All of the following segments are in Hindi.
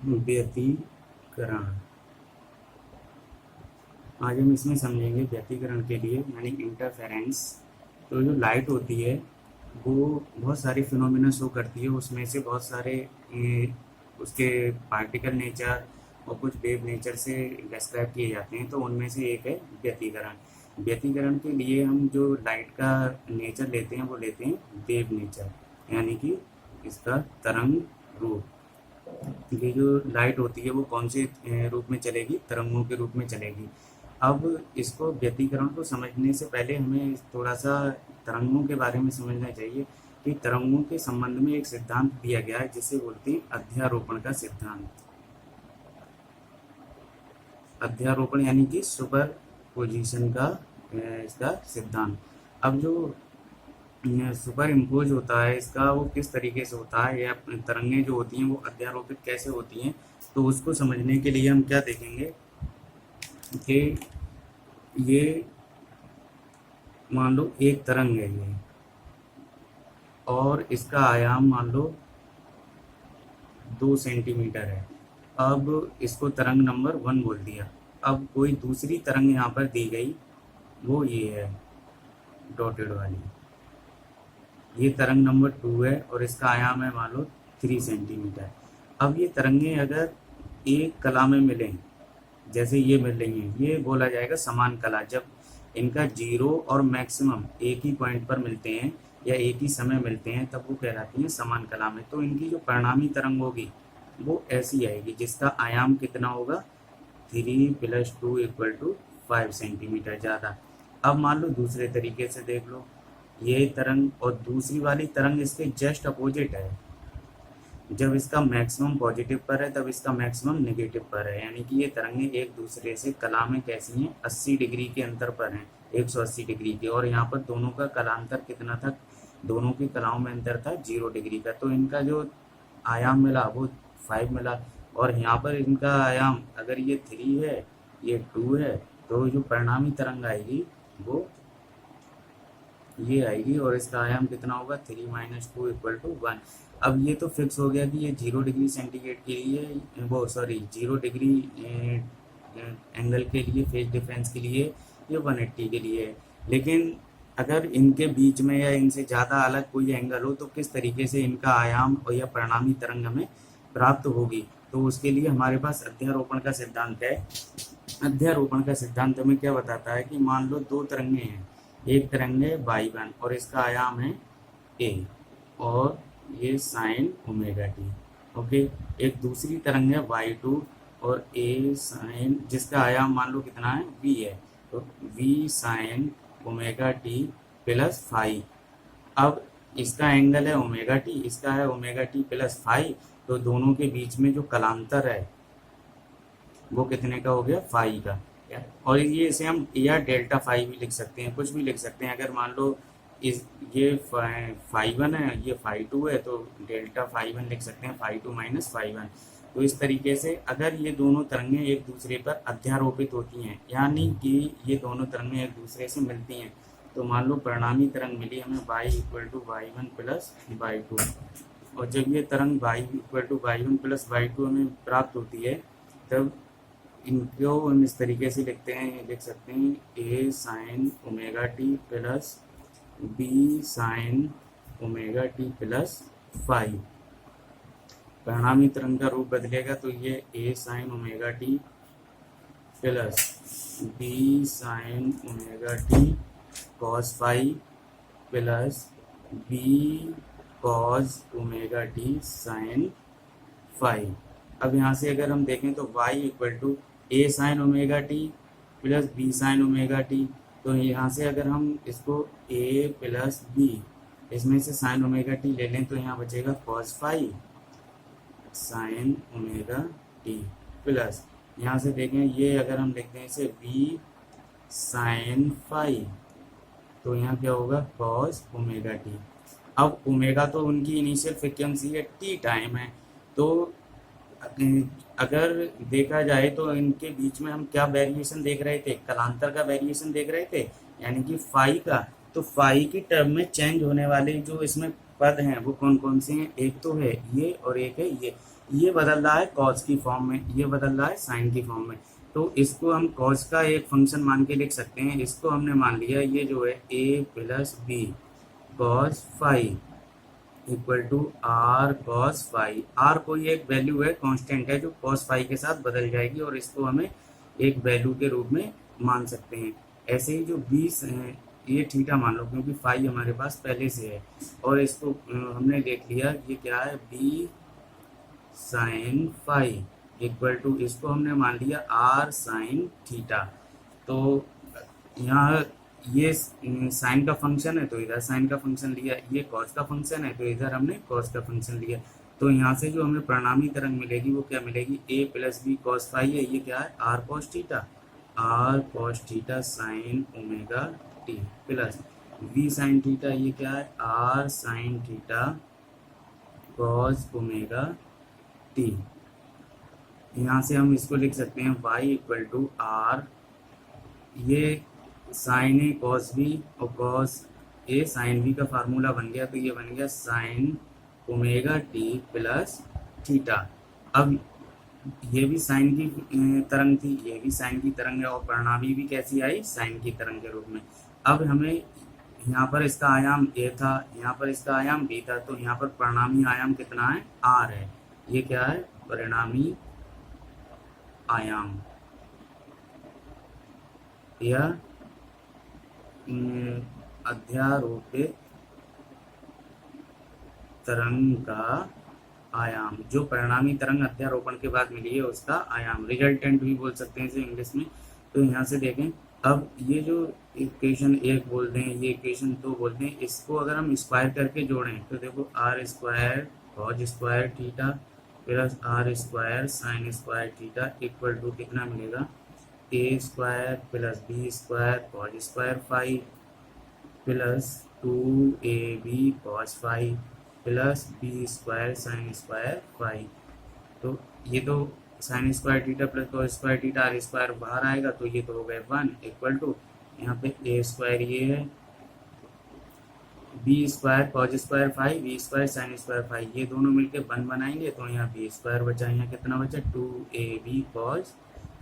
व्यतिकरण। आज हम इसमें समझेंगे व्यतिकरण के लिए यानी इंटरफेरेंस। तो जो लाइट होती है वो बहुत सारे फिनोमिना शो करती है, उसमें से बहुत सारे उसके पार्टिकल नेचर और कुछ वेव नेचर से डिस्क्राइब किए जाते हैं। तो उनमें से एक है व्यतिकरण। व्यतिकरण के लिए हम जो लाइट का नेचर लेते हैं वो लेते हैं वेव नेचर, यानी कि इसका तरंग रूप। ये जो लाइट होती है वो कौन से रूप में चलेगी? तरंगों के रूप में चलेगी। अब इसको व्यतिकरण को समझने से पहले हमें थोड़ा सा तरंगों के बारे में समझना चाहिए कि तरंगों के संबंध में एक सिद्धांत दिया गया है जिसे बोलते हैं अध्यारोपण का सिद्धांत। अध्यारोपण यानी कि सुपर पोजिशन का इसका सिद्धांत। अब जो सुपर इम्पोज होता है इसका वो किस तरीके से होता है या तरंगें जो होती हैं वो अध्यारोपित कैसे होती हैं, तो उसको समझने के लिए हम क्या देखेंगे कि ये मान लो एक तरंग है ये, और इसका आयाम मान लो 2 सेंटीमीटर है। अब इसको तरंग नंबर 1 बोल दिया। अब कोई दूसरी तरंग यहाँ पर दी गई, वो ये है डॉटेड वाली, ये तरंग नंबर 2 है और इसका आयाम है मान लो 3 सेंटीमीटर। अब ये तरंगें अगर एक कला में मिलें, जैसे ये मिल रही हैं, ये बोला जाएगा समान कला। जब इनका जीरो और मैक्सिमम एक ही पॉइंट पर मिलते हैं या एक ही समय मिलते हैं तब वो कहलाती हैं समान कला में। तो इनकी जो परिणामी तरंग होगी वो ऐसी आएगी जिसका आयाम कितना होगा, 3 + 2 = 5 सेंटीमीटर ज़्यादा। अब मान लो दूसरे तरीके से देख लो, ये तरंग और दूसरी वाली तरंग इसके जस्ट अपोजिट है। जब इसका मैक्सिमम पॉजिटिव पर है तब इसका मैक्सिमम नेगेटिव पर है, यानी कि ये तरंगें एक दूसरे से कला में कैसी हैं, 80 डिग्री के अंतर पर हैं, 180 डिग्री के। और यहाँ पर दोनों का कलांतर कितना था, दोनों की कलाओं में अंतर था 0 डिग्री का। तो इनका जो आयाम मिला वो 5 मिला। और यहाँ पर इनका आयाम अगर ये 3 है ये 2 है, तो जो परिणामी तरंग आएगी वो ये आएगी और इसका आयाम कितना होगा, 3 - 2 = 1। अब ये तो फिक्स हो गया कि ये 0 डिग्री सेंटीग्रेड के लिए, वो सॉरी 0 डिग्री एंगल के लिए, फेज डिफरेंस के लिए ये 180 के लिए है। लेकिन अगर इनके बीच में या इनसे ज़्यादा अलग कोई एंगल हो तो किस तरीके से इनका आयाम और या परिणामी तरंग हमें प्राप्त होगी, तो उसके लिए हमारे पास अध्यारोपण का सिद्धांत है। अध्यारोपण का सिद्धांत हमें क्या बताता है कि मान लो 2 तरंगें हैं, एक तरंग है y1 और इसका आयाम है a और ये साइन ओमेगा टी। ओके, एक दूसरी तरंग है y2 और a साइन, जिसका आयाम मान लो कितना है, v है, तो v sine omega t plus phi. अब इसका एंगल है ओमेगा टी, इसका है ओमेगा टी प्लस फाई, तो दोनों के बीच में जो कलांतर है वो कितने का हो गया, फाई का। और ये इसे हम या डेल्टा फाई भी लिख सकते हैं, कुछ भी लिख सकते हैं। अगर मान लो इस ये फाई1 है, ये फाई2 है, तो डेल्टा फाई1 लिख सकते हैं, फाई2 - फाई1। तो इस तरीके से अगर ये दोनों तरंगें एक दूसरे पर अध्यारोपित होती हैं, यानी कि ये दोनों तरंगें एक दूसरे से मिलती हैं, तो मान लो परिणामी तरंग मिली हमें y = y1 + y2। और जब ये तरंग y = y1 + y2 हमें प्राप्त होती है तब इनको हम इस तरीके से लिखते हैं, लिख सकते हैं a sine omega t plus b sine omega t plus phi. परिणामी तरंग का रूप बदलेगा तो ये a sine omega t plus b sine omega t cos phi plus b cos omega t sine phi. अब यहाँ से अगर हम देखें तो y = a sine omega t plus b sine omega T, तो यहाँ से अगर हम इसको a प्लस b, इसमें से साइन ओमेगा टी ले लें तो यहाँ बचेगा cos phi sine omega t plus, यहाँ से देखें ये अगर हम लिखते हैं इसे v साइन फाई, तो यहाँ क्या होगा, कॉस ओमेगा टी। अब ओमेगा तो उनकी इनिशियल फ्रिक्वेंसी है, टी टाइम है, तो अगर देखा जाए तो इनके बीच में हम क्या वेरिएशन देख रहे थे, कलांतर का वेरिएशन देख रहे थे, यानी कि फाई का। तो फाई की टर्म में चेंज होने वाले जो इसमें पद हैं वो कौन कौन से हैं? एक तो है ये और एक है ये बदल रहा है कॉस की फॉर्म में, ये बदल रहा है साइन की फॉर्म में। तो इसको हम कॉस का एक फंक्शन मान के लिख सकते हैं। इसको हमने मान लिया ये जो है a plus b cos phi equal to r cos phi. R कोई एक वैल्यू है, कांस्टेंट है जो कॉस फाइव के साथ बदल जाएगी और इसको हमें एक वैल्यू के रूप में मान सकते हैं। ऐसे ही जो 20 है ये थीटा मान लो क्योंकि फाइव हमारे पास पहले से है और इसको हमने देख लिया ये क्या है b sine phi equal to इसको हमने मान लिया आर साइन थीटा। तो यहाँ ये साइन का फंक्शन है तो इधर साइन का फंक्शन लिया, ये कॉस का फंक्शन है तो इधर हमने कॉस का फंक्शन लिया। तो यहाँ से जो हमें परिणामी तरंग मिलेगी वो क्या मिलेगी? a plus b cos phi है, ये क्या है r cos theta sine omega t plus v sine theta, ये क्या है r sine theta cos omega t. यहाँ से हम इसको लिख सकते हैं y इक्वल टू आर, ये साइन ए कॉस बी और कॉस ए साइन बी का फार्मूला बन गया तो ये बन गया sine omega t plus theta. अब ये भी साइन की तरंग थी, ये भी साइन की तरंग है और परिणामी भी कैसी आई? साइन की तरंग के रूप में। अब हमें यहाँ पर इसका आयाम a था, यहाँ पर इसका आयाम b था, तो यहाँ पर परिणामी आयाम कितना है? r है। ये क्या है? परिणामी आयाम या अध्यारोपित तरंग का आयाम, जो परिणामी तरंग अध्यारोपण के बाद मिली है उसका आयाम, रिजल्टेंट भी बोल सकते हैं इसे इंग्लिश में। तो यहाँ से देखें, अब ये जो इक्वेशन एक बोलते हैं, ये इक्वेशन दो बोलते हैं, इसको अगर हम स्क्वायर करके जोड़ें तो देखो R square cos square theta plus R square sine square theta equal to कितना मिलेगा? A square plus B square cos square five plus 2ab cos five plus B square sine square five. तो ये तो sine square theta plus cos square theta R square बाहर आएगा तो ये तो हो गए 1 इक्वल टू यहाँ पे ए स्क्वायर ये है, b square cos square phi, b square sine square phi, ये दोनों मिलके 1 बनाएंगे तो यहाँ बी स्क्वायर बचा, यहाँ कितना बचा? 2ab cos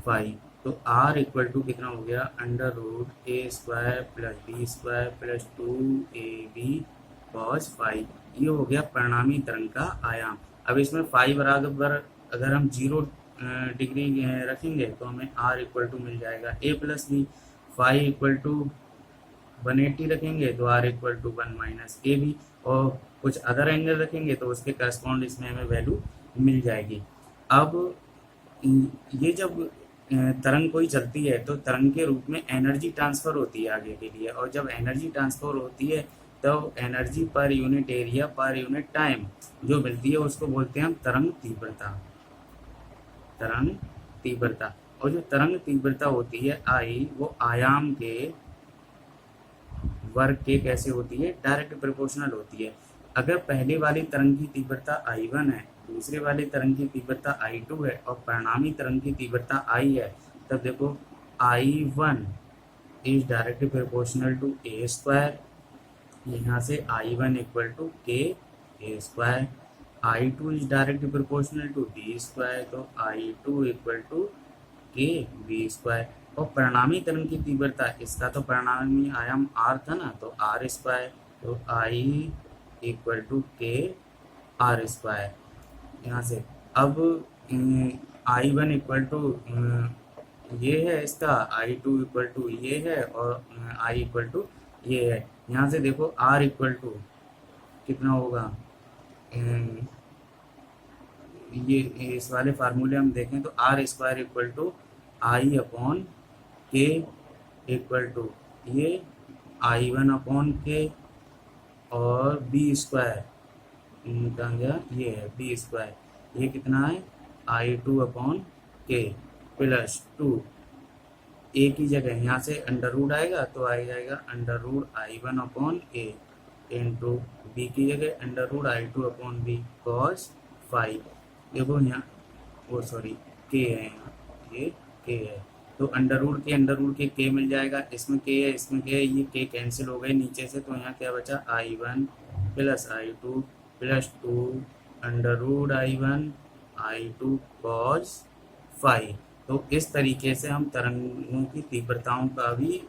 five. तो आर इक्वल टू कितना हो गया? Under root A square plus B square plus 2ab cos five. ये हो गया परिणामी तरंग का आयाम। अब इसमें फाइव बराबर अगर हम 0 डिग्री रखेंगे तो हमें आर इक्वल टू मिल जाएगा a plus b. Phi equal to 180 रखेंगे तो are equal to 1 minus a b, और कुछ अदर एंगल रखेंगे तो उसके करस्पॉन्ड इसमें हमें वैल्यू मिल जाएगी। अब ये जब तरंग कोई चलती है तो तरंग के रूप में एनर्जी ट्रांसफर होती है आगे के लिए, और जब एनर्जी ट्रांसफर होती है तो energy per unit area per unit time जो मिलती है उसको बोलते हैं हम तरंग तीव्रता। तरंग तीव्रता, और जो तरंग तीव्रता होती है आई, वो आयाम के वर्ग के कैसे होती है? डायरेक्ट प्रोपोर्शनल होती है। अगर पहले वाली तरंग की तीव्रता I1 है, दूसरे वाली तरंग की तीव्रता I2 है और परिणामी तरंग की तीव्रता I है, तब देखो I1 is directly proportional to a square, यहाँ से I1 equal to k a square, I2 is directly proportional to b square, तो I2 equal to k b square. और परिणामी तरंग की तीव्रता, इसका तो परिणामी आयाम r था ना, तो r स्क्वायर, तो I equal to k r square. यहाँ से अब I1 इक्वल टू ये है इसका, I2 इक्वल टू ये है और I इक्वल टू ये है। यहाँ से देखो R इक्वल टू कितना होगा? ये इस वाले फार्मूले हम देखें तो R square equal to I upon K equal to ये I1 अपॉन K और B स्क्वायर कहाँ गया? ये है B स्क्वायर, ये कितना है? I2 अपॉन K प्लस 2, ए की जगह यहाँ से अंडर रूट आएगा तो आ जाएगा under root I1 upon a into b की जगह under root I2 upon b cos phi. देखो यहाँ वो सॉरी के है, यहाँ ये के है तो अंडर रूट के के मिल जाएगा, इसमें के है इसमें के है, ये के कैंसिल हो गए नीचे से, तो यहाँ क्या बचा? I1 plus I2 plus 2 under root I1 I2 cos phi. तो इस तरीके से हम तरंगों की तीव्रताओं का भी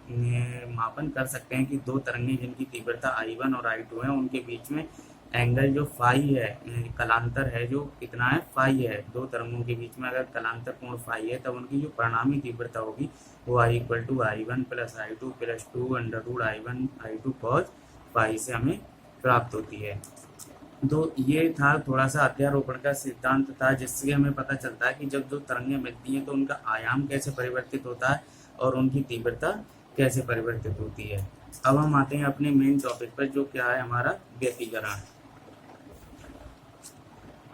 मापन कर सकते हैं कि दो तरंगें जिनकी तीव्रता I1 और I2 है उनके बीच में एंगल जो फाई है, कलांतर है जो कितना है, फाई है। दो तरंगों के बीच में अगर कलांतर कोण फाई है तब उनकी जो परिणामी तीव्रता होगी वो I=I1 plus I2 plus 2 under root I1 I2 cos phi से हमें प्राप्त होती है। तो ये था थोड़ा सा अध्यारोपण का सिद्धांत था, जिससे हमें पता चलता है कि जब दो तरंगें मिलती हैं तो उनका आयाम कैसे परिवर्तित होता है और उनकी तीव्रता कैसे परिवर्तित होती है। अब हम आते हैं अपने मेन टॉपिक पर, जो क्या है हमारा व्यतिकरण।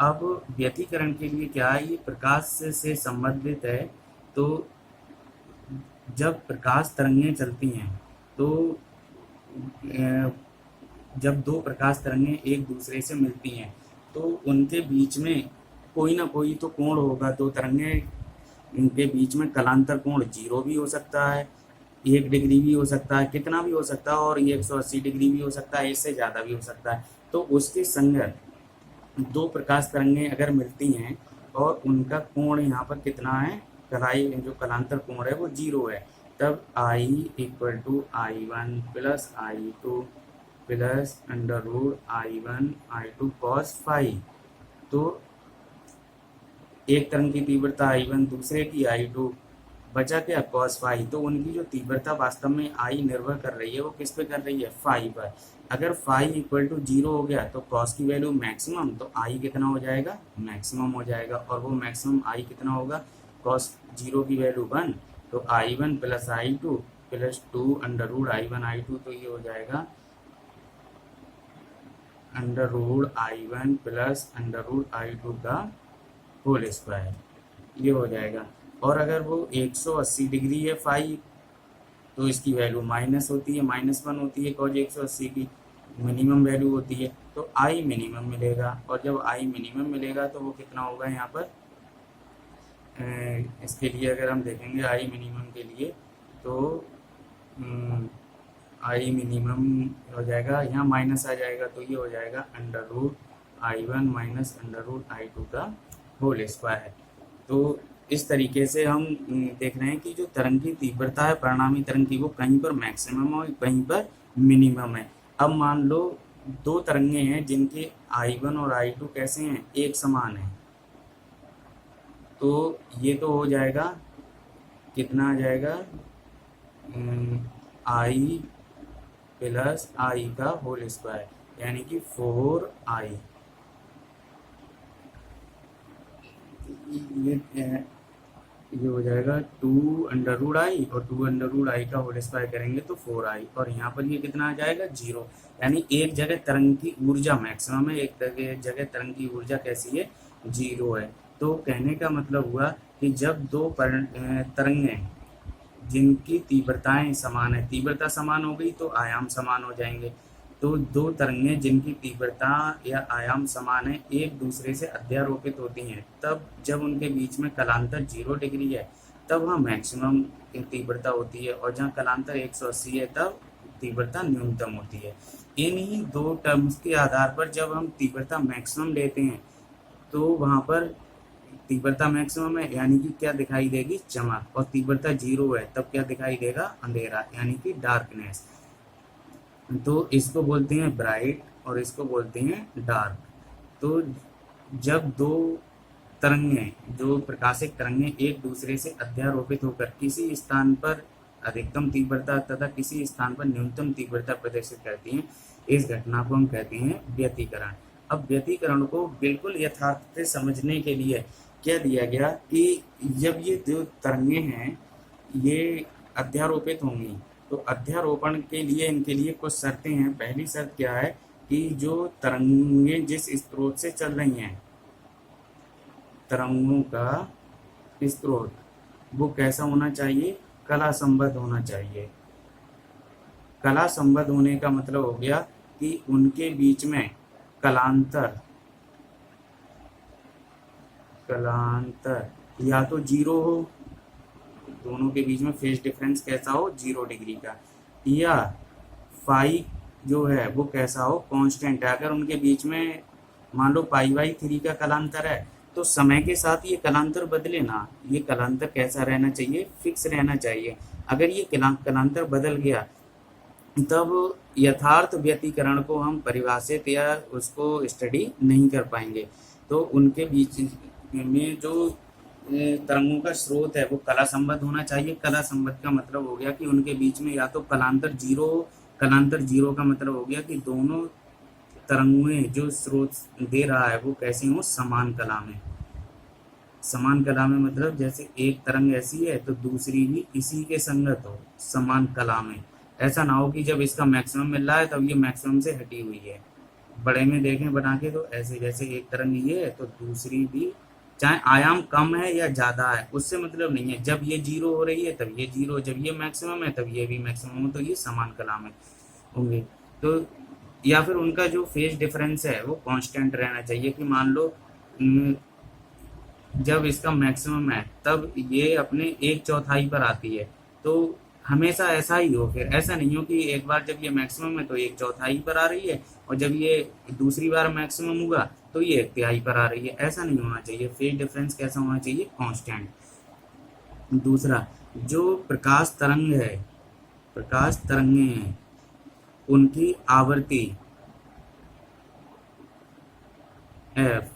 अब व्यतिकरण के लिए क्या है, ये प्रकाश से संबंधित है। तो जब प्रकाश तरंगें चलती हैं तो जब दो प्रकाश तरंगें एक दूसरे से मिलती हैं तो उनके बीच में कोई ना कोई तो कोण होगा। दो तरंगें इनके बीच में कलांतर कोण 0 भी हो सकता है, 1 डिग्री भी हो सकता है, कितना भी हो सकता है, और ये 180 डिग्री भी हो सकता है, इससे ज़्यादा भी हो सकता है। तो उसके संगत दो प्रकाश तरंगें अगर मिलती हैं और उनका कोण यहाँ पर कितना है, कलाई जो कलांतर कोण है वो 0 है, तब I=I1 plus I2 plus under root I1 I2 cos phi. तो एक तरंग की तीव्रता I1, दूसरे की I2, बचा क्या, cos फाई। तो उनकी जो तीव्रता वास्तव में I निर्भर कर रही है वो किस पे कर रही है, फाई पर। अगर फाई =0 हो गया तो cos की वैल्यू मैक्सिमम, तो I कितना हो जाएगा, मैक्सिमम हो जाएगा। और वो मैक्सिमम I कितना होगा, cos 0 की वैल्यू 1, तो I1 plus I2 plus 2 under root I1 I2, तो ये हो जाएगा under root I1 plus under root I2 का होल स्क्वायर, ये हो जाएगा। और अगर वो 180 डिग्री है फाई, तो इसकी वैल्यू माइनस होती है, -1 होती है cos 180 की, मिनिमम वैल्यू होती है, तो I मिनिमम मिलेगा। और जब I मिनिमम मिलेगा तो वो कितना होगा यहाँ पर, इसके लिए अगर हम देखेंगे I मिनिमम के लिए, तो I मिनिमम हो जाएगा, यहाँ माइनस आ जाएगा, तो ये हो जाएगा under root I1 minus under root I2 का होल स्क्वायर। तो इस तरीके से हम देख रहे हैं कि जो तरंग की तीव्रता है परिणामी तरंग की, वो कहीं पर मैक्सिमम और कहीं पर मिनिमम है। अब मान लो दो तरंगें हैं जिनके I1 और I2 कैसे हैं, एक समान है, तो ये तो हो जाएगा, कितना आ जाएगा, I प्लस I का होल स्क्वायर, यानी कि 4I। ये हो जाएगा 2 अंडर रूट I, और 2 अंडर रूट I का होल स्क्वायर करेंगे तो 4I, और यहाँ पर ये कितना आ जाएगा, 0। यानी एक जगह तरंग की ऊर्जा मैक्सिमम है, एक जगह तरंग की ऊर्जा कैसी है, 0 है। तो कहने का मतलब हुआ कि जब दो तरंगें जिनकी तीव्रताएं समान है, तीव्रता समान हो गई तो आयाम समान हो जाएंगे। तो दो तरंगें जिनकी तीव्रता या आयाम समान है एक दूसरे से अध्यारोपित होती हैं, तब जब उनके बीच में कलांतर 0 डिग्री है तब वहाँ मैक्सिमम तीव्रता होती है, और जहाँ कलांतर 180 है तब तीव्रता न्यूनतम होती है। इन्हीं दो टर्म्स के आधार पर जब हम तीव्रता मैक्सिमम लेते हैं तो वहाँ पर तीव्रता मैक्सिमम है यानी कि क्या दिखाई देगी, चमक, और तीव्रता 0 है तब क्या दिखाई देगा, अंधेरा, यानी कि डार्कनेस। तो इसको बोलते हैं ब्राइट और इसको बोलते हैं डार्क। तो जब दो तरंगें, जो प्रकाशिक तरंगें एक दूसरे से अध्यारोपित होकर किसी स्थान पर अधिकतम तीव्रता तथा किसी स्थान पर न्यूनतम तीव्रता प्रदर्शित करती हैं, इस घटना को हम कहते हैं व्यतिकरण। अब व्यतिकरण को बिल्कुल यथार्थ से समझने के लिए क्या दिया गया कि जब ये दो तरंगें हैं ये अध्यारोपित होंगी, तो अध्यारोपण के लिए इनके लिए कुछ शर्तें हैं। पहली शर्त क्या है कि जो तरंगें जिस स्रोत से चल रही हैं, तरंगों का स्रोत वो कैसा होना चाहिए, कला संबद्ध होना चाहिए। कला संबद्ध होने का मतलब हो गया कि उनके बीच में कलांतर या तो 0 हो, दोनों के बीच में फेज डिफरेंस कैसा हो, 0 डिग्री का, या फाई जो है वो कैसा हो, कांस्टेंट है। अगर उनके बीच में मान लो पाई/3 का कलांतर है, तो समय के साथ ये कलांतर बदले ना, ये कलांतर कैसा रहना चाहिए, फिक्स रहना चाहिए। अगर ये कलांतर बदल गया तब यथार्थ व्यतिकरण को हम परिभाषित या उसको स्टडी नहीं कर पाएंगे। तो उनके बीच में जो तरंगों का स्रोत है वो कला संबद्ध होना चाहिए। कला संबद्ध का मतलब हो गया कि उनके बीच में या तो कलांतर जीरो, कलांतर जीरो का मतलब हो गया कि दोनों तरंगें जो स्रोत दे रहा है वो कैसे हो, समान कला में। समान कला में मतलब जैसे एक तरंग ऐसी है तो दूसरी भी इसी के संगत हो, समान कला में। ऐसा ना हो कि जब इसका मैक्सिमम मिल रहा है तब ये मैक्सिमम से हटी हुई है। बड़े में देखें बना के तो ऐसे, जैसे एक तरंग ये है तो दूसरी भी, चाहे आयाम कम है या ज्यादा है उससे मतलब नहीं है। जब ये जीरो हो रही है तब ये जीरो, जब ये मैक्सिमम है तब ये भी मैक्सिमम हो, तो ये समान कला में होंगे। तो या फिर उनका जो फेज डिफरेंस है वो कांस्टेंट रहना चाहिए, कि मान लो जब इसका मैक्सिमम है तब ये अपने 1/4 पर आती है, तो हमेशा ऐसा ही हो। फिर ऐसा नहीं हो कि एक बार जब ये मैक्सिमम है तो 1/4 पर आ रही है, और जब ये दूसरी बार मैक्सिमम हुआ तो ये 1/3 पर आ रही है। ऐसा नहीं होना चाहिए। फेज डिफरेंस कैसा होना चाहिए, कांस्टेंट। दूसरा, जो प्रकाश तरंग है, प्रकाश तरंगे हैं, उनकी आवृत्ति एफ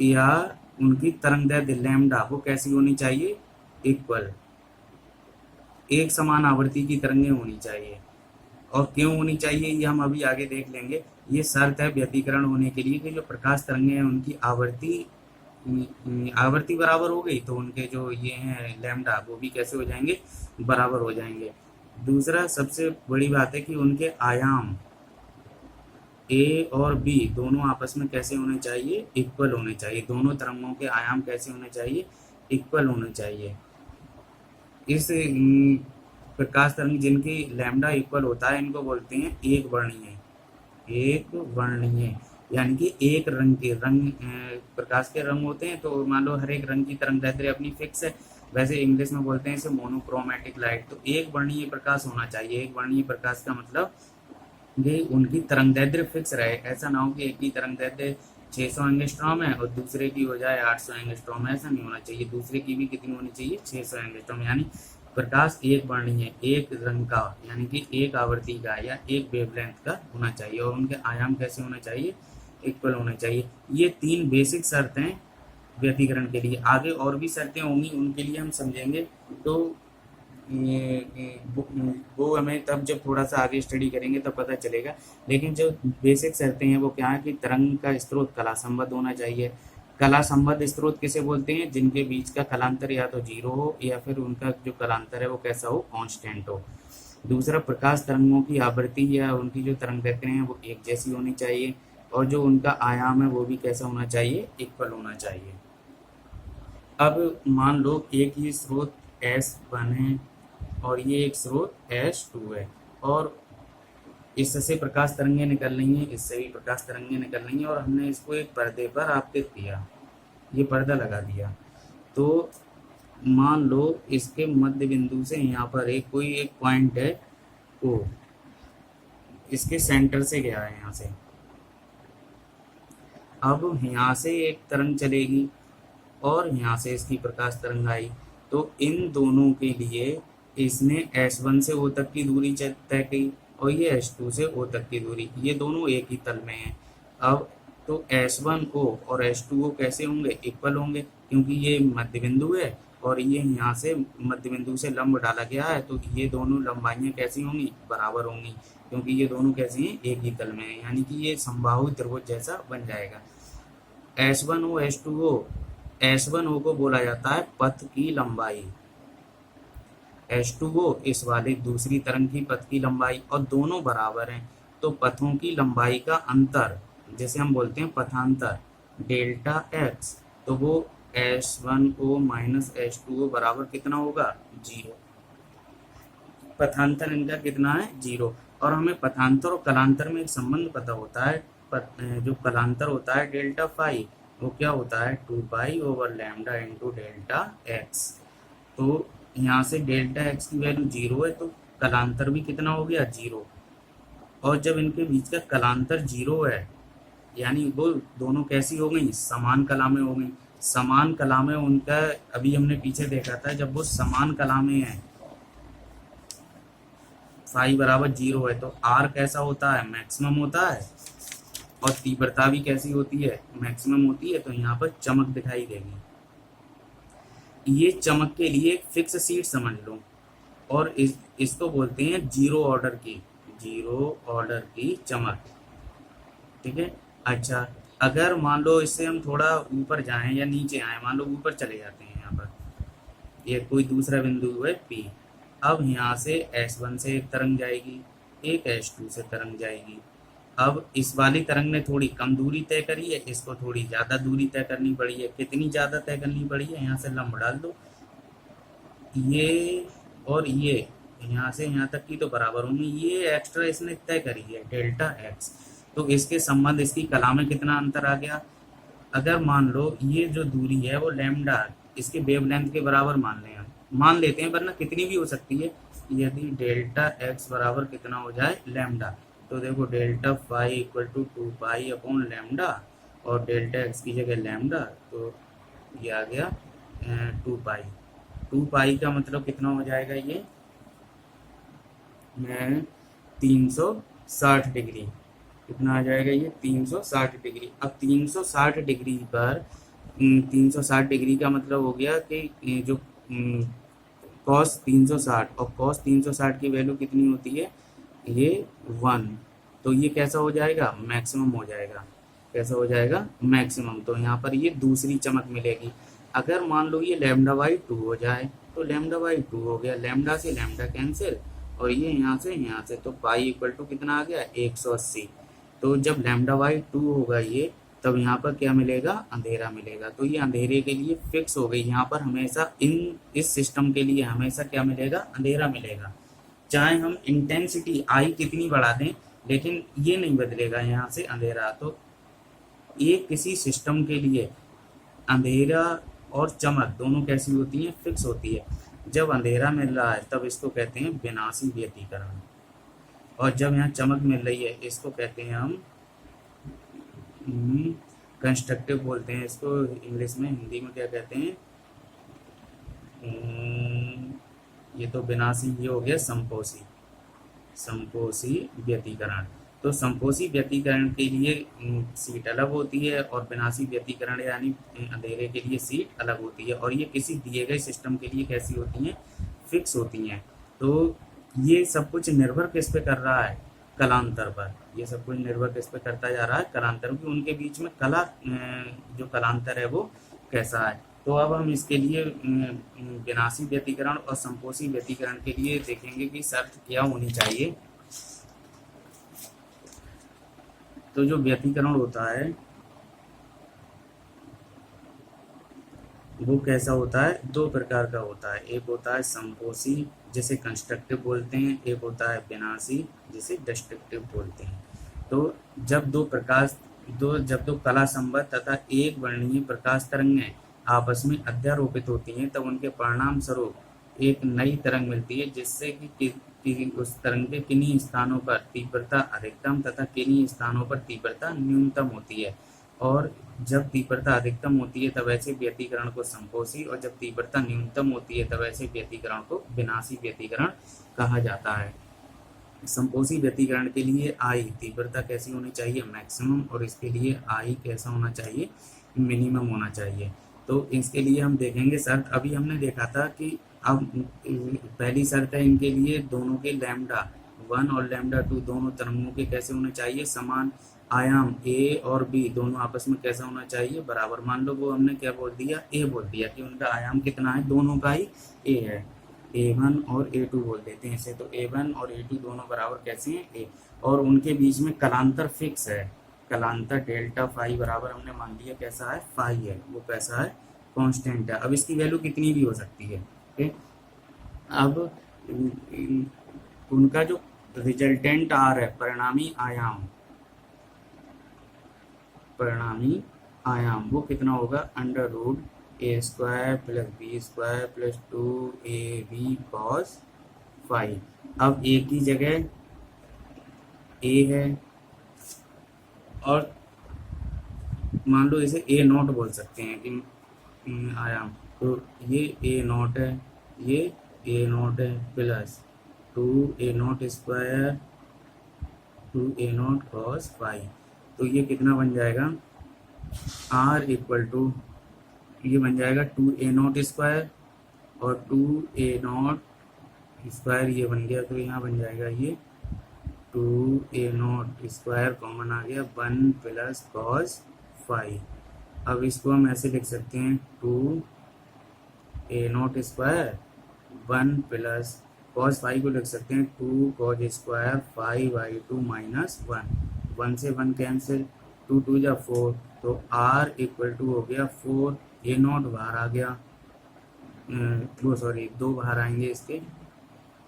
या उनकी तरंगदैर्घ्य लैम्डा वो कैसी होनी चाहिए, इक्वल, एक समान आवृत्ति की तरंगें होनी चाहिए। और क्यों होनी चाहिए ये हम अभी आगे देख लेंगे। ये शर्त है व्यतिकरण होने के लिए कि जो प्रकाश तरंगें हैं उनकी आवृत्ति बराबर हो गई तो उनके जो ये हैं लैम्डा वो भी कैसे हो जाएंगे, बराबर हो जाएंगे। दूसरा सबसे बड़ी बात है कि उनके आयाम ए और बी दोनों आपस में कैसे होने चाहिए, इक्वल होने चाहिए। दोनों तरंगों के आयाम कैसे होने चाहिए, इक्वल होने चाहिए। इस प्रकाश तरंग जिनकी लैम्डा इक्वल होता है इनको बोलते हैं एक वर्णीय। एक वर्णीय यानी कि एक रंग के रंग, प्रकाश के रंग होते हैं तो मान लो हर एक रंग की तरंगदैर्घ्य अपनी फिक्स है, वैसे इंग्लिश में बोलते हैं इसे मोनोक्रोमेटिक लाइट। तो एक वर्णीय प्रकाश होना चाहिए। एक वर्णीय प्रकाश का मतलब ये उनकी तरंगदैर्घ्य फिक्स रहे। ऐसा ना हो कि एक की तरंगदैर्घ्य 600 एंगस्ट्रॉम है और दूसरे की हो जाए 800 एंगस्ट्रॉम। ऐसा नहीं होना चाहिए। दूसरे की भी कितनी होनी चाहिए, 600 एंगस्ट्रॉम। यानी प्रकाश एक वर्णीय, एक रंग का, यानी कि एक आवृत्ति का या एक वेवलेंथ का होना चाहिए। और उनके आयाम कैसे होने चाहिए, इक्वल होने चाहिए। ये 3 बेसिक शर्तें व्यतिकरण के लिए। आगे और भी शर्तें होंगी, उनके लिए हम समझेंगे। तो वो हमें तब जब थोड़ा सा आगे स्टडी करेंगे तब पता चलेगा। लेकिन जो बेसिक शर्तें हैं वो क्या है कि तरंग का स्रोत कला संबद्ध होना चाहिए। कला संबद्ध स्रोत किसे बोलते हैं, जिनके बीच का कलांतर या तो जीरो हो या फिर उनका जो कलांतर है वो कैसा हो, कांस्टेंट हो। दूसरा, प्रकाश तरंगों की आवृत्ति या उनकी जो तरंगदैर्घ्य हैं वो एक जैसी होनी चाहिए। और जो उनका आयाम है वो भी कैसा होना चाहिए, इक्वल होना चाहिए। अब मान लो एक ही स्रोत S1 है और ये एक स्रोत S2 है, और इससे प्रकाश तरंगें निकल रही हैं, इससे भी प्रकाश तरंगें निकल रही हैं, और हमने इसको एक पर्दे पर आपतित किया, ये पर्दा लगा दिया। तो मान लो इसके मध्य बिंदु से यहाँ पर कोई एक पॉइंट है O, इसके सेंटर से गया है यहाँ से। अब यहाँ से एक तरंग चलेगी और यहाँ से इसकी प्रकाश तरंग आई, तो इन दोनों के लिए इसने S1 से O तक की दूरी तय की और ये S2 से O तक की दूरी, ये दोनों एक ही तल में हैं। अब तो S1O और S2O कैसे होंगे, इक्वल होंगे, क्योंकि ये मध्य बिंदु है और ये यहाँ से मध्य बिंदु से लंब डाला गया है, तो ये दोनों लंबाइयाँ कैसी होंगी, बराबर होंगी, क्योंकि ये दोनों कैसी हैं, एक ही तल में है। यानी कि ये समबाहु त्रिभुज जैसा बन जाएगा। S1O S2O, S1O को बोला जाता है पथ की लंबाई, H2O इस वाले दूसरी तरंग की पथ की लंबाई, और दोनों बराबर हैं। तो पथों की लंबाई का अंतर जैसे हम बोलते हैं पथांतर, डेल्टा x, तो वो S1O माइनस H2O बराबर कितना होगा, 0। पथांतर इनका कितना है, 0। और हमें पथांतर और कलांतर में एक संबंध पता होता है। जो कलांतर होता है डेल्टा फाई, वो क्या होता है, 2π/λ इंटू डेल्टा एक्स। तो यहाँ से डेल्टा एक्स की वैल्यू 0 है तो कलांतर भी कितना हो गया, 0। और जब इनके बीच का कलांतर 0 है, यानी वो दोनों कैसी हो गई, समान कला में हो गई। समान कला में उनका, अभी हमने पीछे देखा था, जब वो समान कला में है, फाई बराबर 0 है, तो आर कैसा होता है, मैक्सिमम होता है, और तीव्रता भी कैसी होती है, मैक्सिमम होती है। तो यहाँ पर चमक दिखाई देगी। ये चमक के लिए एक फिक्स सीट समझ लो, और इसको बोलते हैं जीरो ऑर्डर की चमक। ठीक है। अच्छा, अगर मान लो इससे हम थोड़ा ऊपर जाएं या नीचे आए, मान लो ऊपर चले जाते हैं, यहाँ पर ये कोई दूसरा बिंदु है P। अब यहाँ से S1 से एक तरंग जाएगी, एक S2 से तरंग जाएगी। अब इस वाली तरंग ने थोड़ी कम दूरी तय करी है, इसको थोड़ी ज़्यादा दूरी तय करनी पड़ी है। कितनी ज़्यादा तय करनी पड़ी है, यहाँ से लंब डाल दो, ये और ये यहाँ से यहाँ तक की तो बराबर होंगी। ये एक्स्ट्रा इसने तय करी है डेल्टा एक्स, तो इसके संबंध इसकी कला में कितना अंतर आ गया। अगर मान लो ये जो दूरी है वो लैम्डा इसके वेवलेंथ के बराबर मान लेते हैं, वरना कितनी भी हो सकती है। यदि डेल्टा एक्स बराबर कितना हो जाए, लैम्डा, तो देखो delta phi equal to 2 pi upon lambda, और डेल्टा एक्स की जगह लैम्डा, तो ये आ गया 2 पाई। 2 पाई का मतलब कितना हो जाएगा, ये 360 डिग्री। कितना आ जाएगा ये, 360 डिग्री। अब 360 डिग्री पर 360 डिग्री का मतलब हो गया कि जो कॉस 360 और कॉस 360 की वैल्यू कितनी होती है, ये 1। तो ये कैसा हो जाएगा, मैक्सिमम हो जाएगा। कैसा हो जाएगा, मैक्सिमम। तो यहाँ पर ये दूसरी चमक मिलेगी। अगर मान लो ये लैम्डा बाई 2 हो जाए, तो लैम्डा बाई 2 हो गया, लैम्डा से लैम्डा कैंसिल, और ये यहाँ से, तो पाई इक्वल टू कितना आ गया, 180। तो जब लैम्डा बाई 2 होगा ये, तब यहाँ पर क्या मिलेगा, अंधेरा मिलेगा। तो ये अंधेरे के लिए फिक्स हो गई। यहाँ पर हमेशा इस सिस्टम के लिए हमेशा क्या मिलेगा, अंधेरा मिलेगा। चाहे हम इंटेंसिटी आई कितनी बढ़ा दें, लेकिन ये नहीं बदलेगा यहाँ से अंधेरा। तो ये किसी सिस्टम के लिए अंधेरा और चमक दोनों कैसी होती हैं, फिक्स होती है। जब अंधेरा मिल रहा है तब इसको कहते हैं विनाशी व्यतिकरण, और जब यहाँ चमक मिल रही है इसको कहते हैं हम कंस्ट्रक्टिव बोलते हैं इसको। इंग्लिश में, हिंदी में क्या कहते हैं, ये तो विनाशी, ये हो गया संपोषी व्यतिकरण। तो संपोषी व्यतिकरण के लिए सीट अलग होती है, और विनाशी व्यतिकरण यानी अंधेरे के लिए सीट अलग होती है। और ये किसी दिए गए सिस्टम के लिए कैसी होती हैं, फिक्स होती हैं। तो ये सब कुछ निर्भर किस पे कर रहा है, कलांतर पर। ये सब कुछ निर्भर किस पे करता जा रहा है, कलांतर, कि उनके बीच में जो कलांतर है वो कैसा है। तो अब हम इसके लिए विनाशी व्यतिकरण और संपोषी व्यतिकरण के लिए देखेंगे कि शर्त क्या होनी चाहिए। तो जो व्यतिकरण होता है वो कैसा होता है, दो प्रकार का होता है। एक होता है संपोषी, जिसे कंस्ट्रक्टिव बोलते हैं, एक होता है विनाशी, जिसे डिस्ट्रक्टिव बोलते हैं। तो जब दो कला संबद्ध तथा एक वर्णीय प्रकाश तरंगें आपस में अध्यारोपित होती हैं, तब उनके परिणाम स्वरूप एक नई तरंग मिलती है, जिससे कि उस तरंग के किन्हीं स्थानों पर तीव्रता अधिकतम तथा किन्हीं स्थानों पर तीव्रता न्यूनतम होती है। और जब तीव्रता अधिकतम होती है तब ऐसे व्यतिकरण को संपोषी, और जब तीव्रता न्यूनतम होती है तब ऐसे व्यतिकरण को विनाशी व्यतिकरण कहा जाता है। संपोषी व्यतिकरण के लिए आई तीव्रता कैसी होनी चाहिए, मैक्सिमम, और इसके लिए आई कैसा होना चाहिए, मिनिमम होना चाहिए। तो इसके लिए हम देखेंगे शर्त। अभी हमने देखा था कि अब पहली शर्त है इनके लिए, दोनों के लैम्डा 1 और लैम्डा 2 दोनों तरंगों के कैसे होने चाहिए, समान आयाम ए और बी दोनों आपस में कैसा होना चाहिए, बराबर। मान लो वो हमने क्या बोल दिया, ए बोल दिया, कि उनका आयाम कितना है, दोनों का ही ए है, A1 और A2 बोल देते हैं इसे। तो A1 और A2 दोनों बराबर कैसे हैं, ए, और उनके बीच में कलांतर फिक्स है। कलांतर डेल्टा फाई बराबर हमने मान लिया कैसा है, फाई है, वो कैसा है, कांस्टेंट है। अब इसकी वैल्यू कितनी भी हो सकती है। ठीक। अब उनका जो रिजल्टेंट आर है, परिणामी आयाम वो कितना होगा, under root a² + b² + 2ab cos phi. अब ए की जगह ए है और मान लो इसे ए नॉट बोल सकते हैं कि आयाम, तो ये ए नॉट है, ये ए नॉट है plus 2a0 square 2a0 cos five. तो ये कितना बन जाएगा, आर इक्वल टू ये बन जाएगा 2a0 स्क्वायर और 2a0 स्क्वायर ये बन गया, तो यहाँ बन जाएगा ये 2a0 स्क्वायर कॉमन आ गया 1 प्लस कॉस फाइव। अब इसको हम ऐसे लिख सकते हैं 2a0 square 1 plus cos five को लिख सकते हैं 2 कॉस स्क्वायर 5/2 माइनस 1 से 1 कैंसिल 2 2 जा 4, तो r इक्वल टू हो गया 4, a0 बाहर आ गया, वो सॉरी 2 बाहर आएंगे इसके,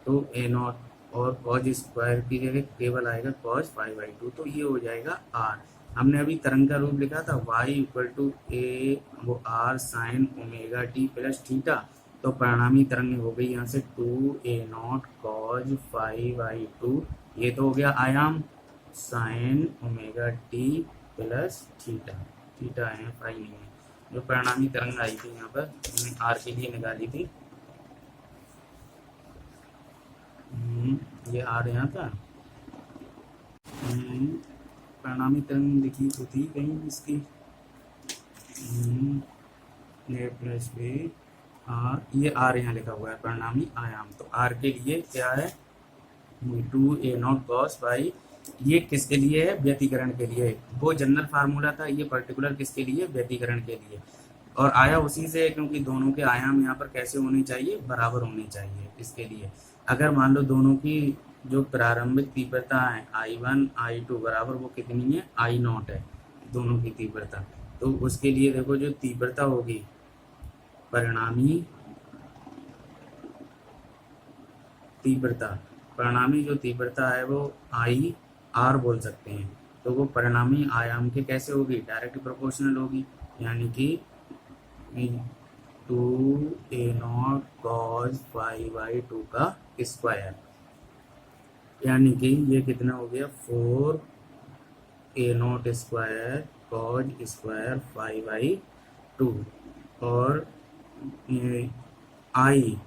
तो a0 और कॉस स्क्वायर की जगह केवल आएगा कॉस 5/2, तो ये हो जाएगा r। हमने अभी तरंग का रूप लिखा था y इक्वल टू a वो r sine omega t plus theta, तो परिणामी तरंग हो गई यहाँ से 2a0 कॉस 5/2, ये तो हो गया आयाम sine omega t plus theta, theta है फाइव नहीं है। जो परिणामी तरंग आई थी यहाँ पर हमने आर के लिए निकाली थी, ये आर यहाँ था, परिणामी तरंग लिखी तो थी कहीं इसकी, ए प्लस बी आर, ये आर यहाँ लिखा हुआ है परिणामी आयाम। तो आर के लिए क्या है 2a0 कॉस फाइव, ये किसके लिए है, व्यतिकरण के लिए, वो जनरल फार्मूला था, ये पर्टिकुलर किसके लिए, व्यतिकरण के लिए, और आया उसी से क्योंकि दोनों के आयाम यहाँ पर कैसे होने चाहिए, बराबर होने चाहिए। इसके लिए अगर मान लो दोनों की जो प्रारंभिक तीव्रता है I1 I2 बराबर वो कितनी है I0 है दोनों की तीव्रता, तो उसके लिए देखो जो तीव्रता होगी परिणामी तीव्रता, परिणामी जो तीव्रता है वो आई आर बोल सकते हैं, तो वो परिणामी आयाम के कैसे होगी, डायरेक्ट प्रोपोर्शनल होगी, यानी कि 2a0 कॉस 5/2 का स्क्वायर, यानी कि ये कितना हो गया 4a0 स्क्वायर कॉस स्क्वायर 5/2, और आई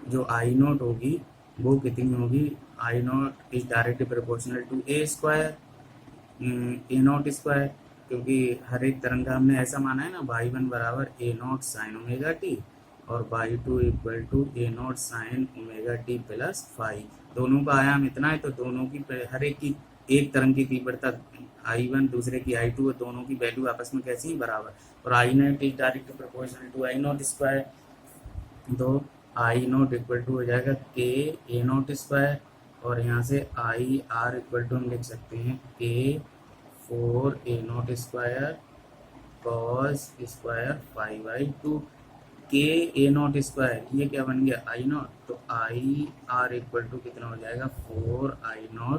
जो I0 होगी वो कितनी होगी, I0 is directly proportional to a square a0 square, क्योंकि हर एक तरंग का हमने ऐसा माना है ना y1 बराबर a0 साइन ओमेगा टी और y2 equal to a0 sine omega t plus phi, दोनों का आयाम इतना है, तो दोनों की हर एक की एक तरंग की तीव्रता I1 दूसरे की I2, दोनों की वैल्यू आपस में कैसी ही बराबर, और I0 is directly proportional to I0 square, तो I0 इक्वल टू हो जाएगा k a0 स्क्वायर, और यहाँ से I R इक्वल टू हम लिख सकते हैं k 4a0 square cos square 5/2, k a0 square ये क्या बन गया I0, तो I R इक्वल टू कितना हो जाएगा 4I0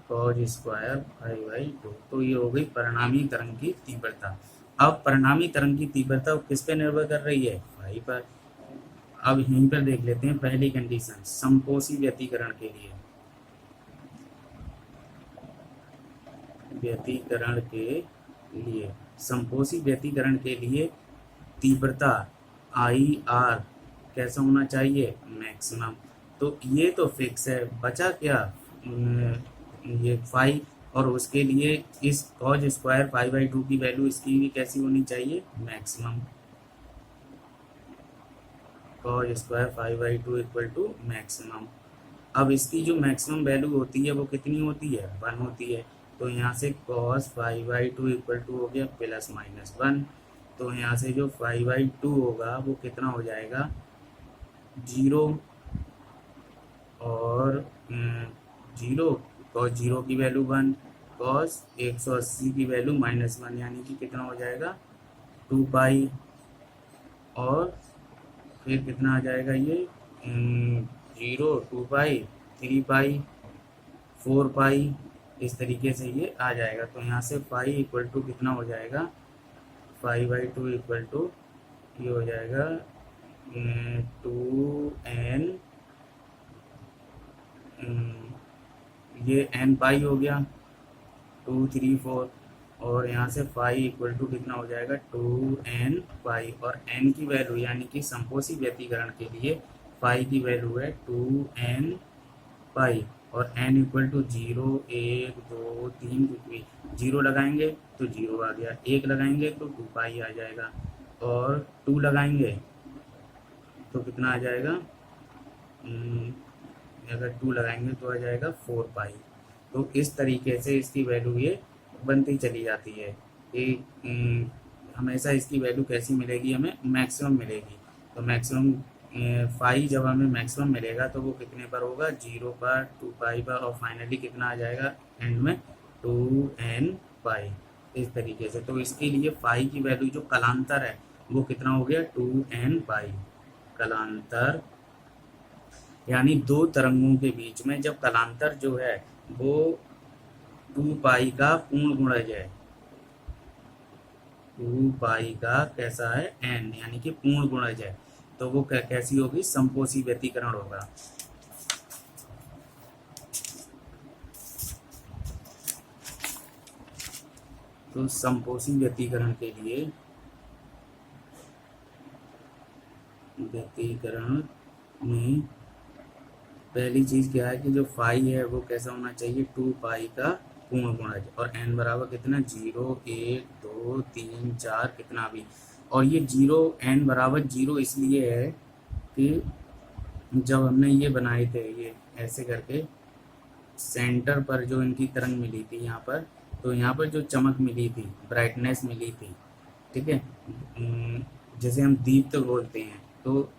कॉस स्क्वायर 5/2, तो ये हो गई परिणामी तरंग की तीव्रता। अब परिणामी तरंग की तीव्रता किस पे निर्भर कर रही है, फाइव पर। अब यहीं पर देख लेते हैं पहली कंडीशन समपोषी व्यतिकरण के लिए, व्यतिकरण के लिए समपोषी व्यतिकरण के लिए तीव्रता आई आर कैसा होना चाहिए, मैक्सिमम, तो ये तो फिक्स है, बचा क्या ये फाइव, और उसके लिए इस कॉस स्क्वायर 5/2 की वैल्यू इसकी भी कैसी होनी चाहिए, maximum, cos square 5/2 equal to maximum. अब इसकी जो मैक्सिमम वैल्यू होती है वो कितनी होती है, 1 होती है, तो यहाँ से कॉस 5/2 इक्वल टू हो गया प्लस माइनस 1, तो यहाँ से जो 5/2 होगा वो कितना हो जाएगा 0, और 0 कॉस 0 की वैल्यू 1, कॉस 180 की वैल्यू -1, यानी कि कितना हो जाएगा 2 पाई, और फिर कितना आ जाएगा ये 0 2 पाई 3 पाई 4 पाई, इस तरीके से ये आ जाएगा। तो यहाँ से पाई इक्वल टू कितना हो जाएगा 5/2 इक्वल टू ये हो जाएगा 2n ये n पाई हो गया 2 3 4 और यहाँ से फाई इक्वल टू कितना हो जाएगा 2n पाई और n की वैल्यू यानी कि संपोषी व्यतीकरण के लिए फाई की वैल्यू है 2n पाई और n इक्वल टू 0 1 2 3 कुछ भी 0 लगाएंगे तो 0 आ गया, 1 लगाएंगे तो 2 पाई आ जाएगा और 2 लगाएंगे तो कितना आ जाएगा, अगर 2 लगाएंगे तो आ जाएगा 4 पाई। तो इस तरीके से इसकी वैल्यू ये बनती चली जाती है कि हमेशा इसकी वैल्यू कैसी मिलेगी, हमें मैक्सिमम मिलेगी। तो मैक्सिमम फाई जब हमें मैक्सिमम मिलेगा तो वो कितने पर होगा, 0 पर 2 पाई पर और फाइनली कितना आ जाएगा एंड में 2n पाई। इस तरीके से तो इसके लिए फाई की वैल्यू जो कलांतर है वो कितना हो गया 2n पाई। कलांतर यानी दो तरंगों के बीच में जब कलांतर जो है वो 2 पाई का पूर्ण गुणज है, 2 पाई का कैसा है n यानी कि पूर्ण गुणज है, तो वो कैसी होगी, संपोषी व्यतीकरण होगा। तो संपोषी व्यतीकरण के लिए व्यतीकरण में पहली चीज क्या है कि जो फाई है वो कैसा होना चाहिए 2 पाई का पूर्ण गुणज और n बराबर कितना 0 1 2 3 4 कितना भी। और ये 0 n बराबर 0 इसलिए है कि जब हमने ये बनाए थे ये ऐसे करके सेंटर पर जो इनकी तरंग मिली थी यहाँ पर, तो यहाँ पर जो चमक मिली थी, ब्राइटनेस मिली थी, ठीक है, जैसे हम दीप्त बोलते हैं, तो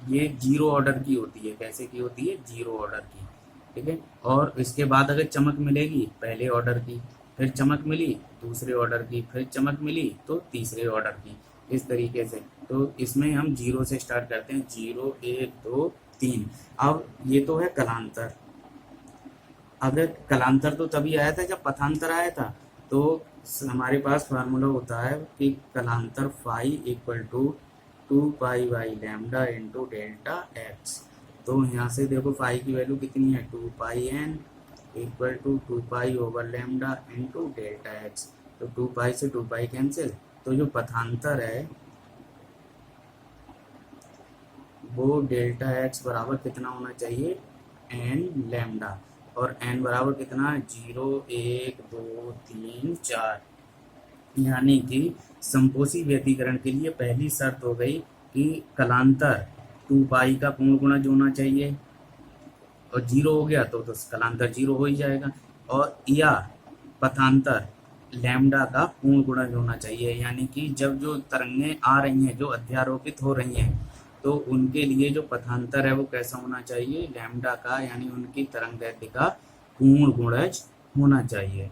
ये 0 ऑर्डर की होती है। कैसे की होती है, 0 ऑर्डर की, ठीक है। और इसके बाद अगर चमक मिलेगी पहले ऑर्डर की, फिर चमक मिली दूसरे ऑर्डर की, फिर चमक मिली तो तीसरे ऑर्डर की, इस तरीके से। तो इसमें हम 0 से स्टार्ट करते हैं, 0 1 2 3। अब ये तो है कलांतर। अगर कलांतर तो तभी आया था जब पथांतर आया था, तो हमारे पास फार्मूला होता है कि कलांतर phi equal to 2 pi by lambda into delta x. तो यहाँ से देखो फाई की वैल्यू कितनी है 2 pi n equal to 2 pi over lambda into delta x. तो 2 पाई से 2 पाई कैंसिल, तो जो पथांतर है वो डेल्टा एक्स बराबर कितना होना चाहिए एन लैम्डा, और n बराबर कितना 0 1 2 3 4। यानी कि संपोषी व्यतीकरण के लिए पहली शर्त हो गई कि कलांतर 2 पाई का पूर्ण गुणज होना चाहिए और 0 हो गया तो कलांतर 0 हो ही जाएगा, और या पथांतर लैम्डा का पूर्ण गुणज होना चाहिए। यानी कि जब जो तरंगें आ रही हैं जो अध्यारोपित हो रही हैं तो उनके लिए जो पथांतर है वो कैसा होना चाहिए, लैम्डा का, यानी उनकी तरंगदैर्ध्य का पूर्ण गुणज होना चाहिए।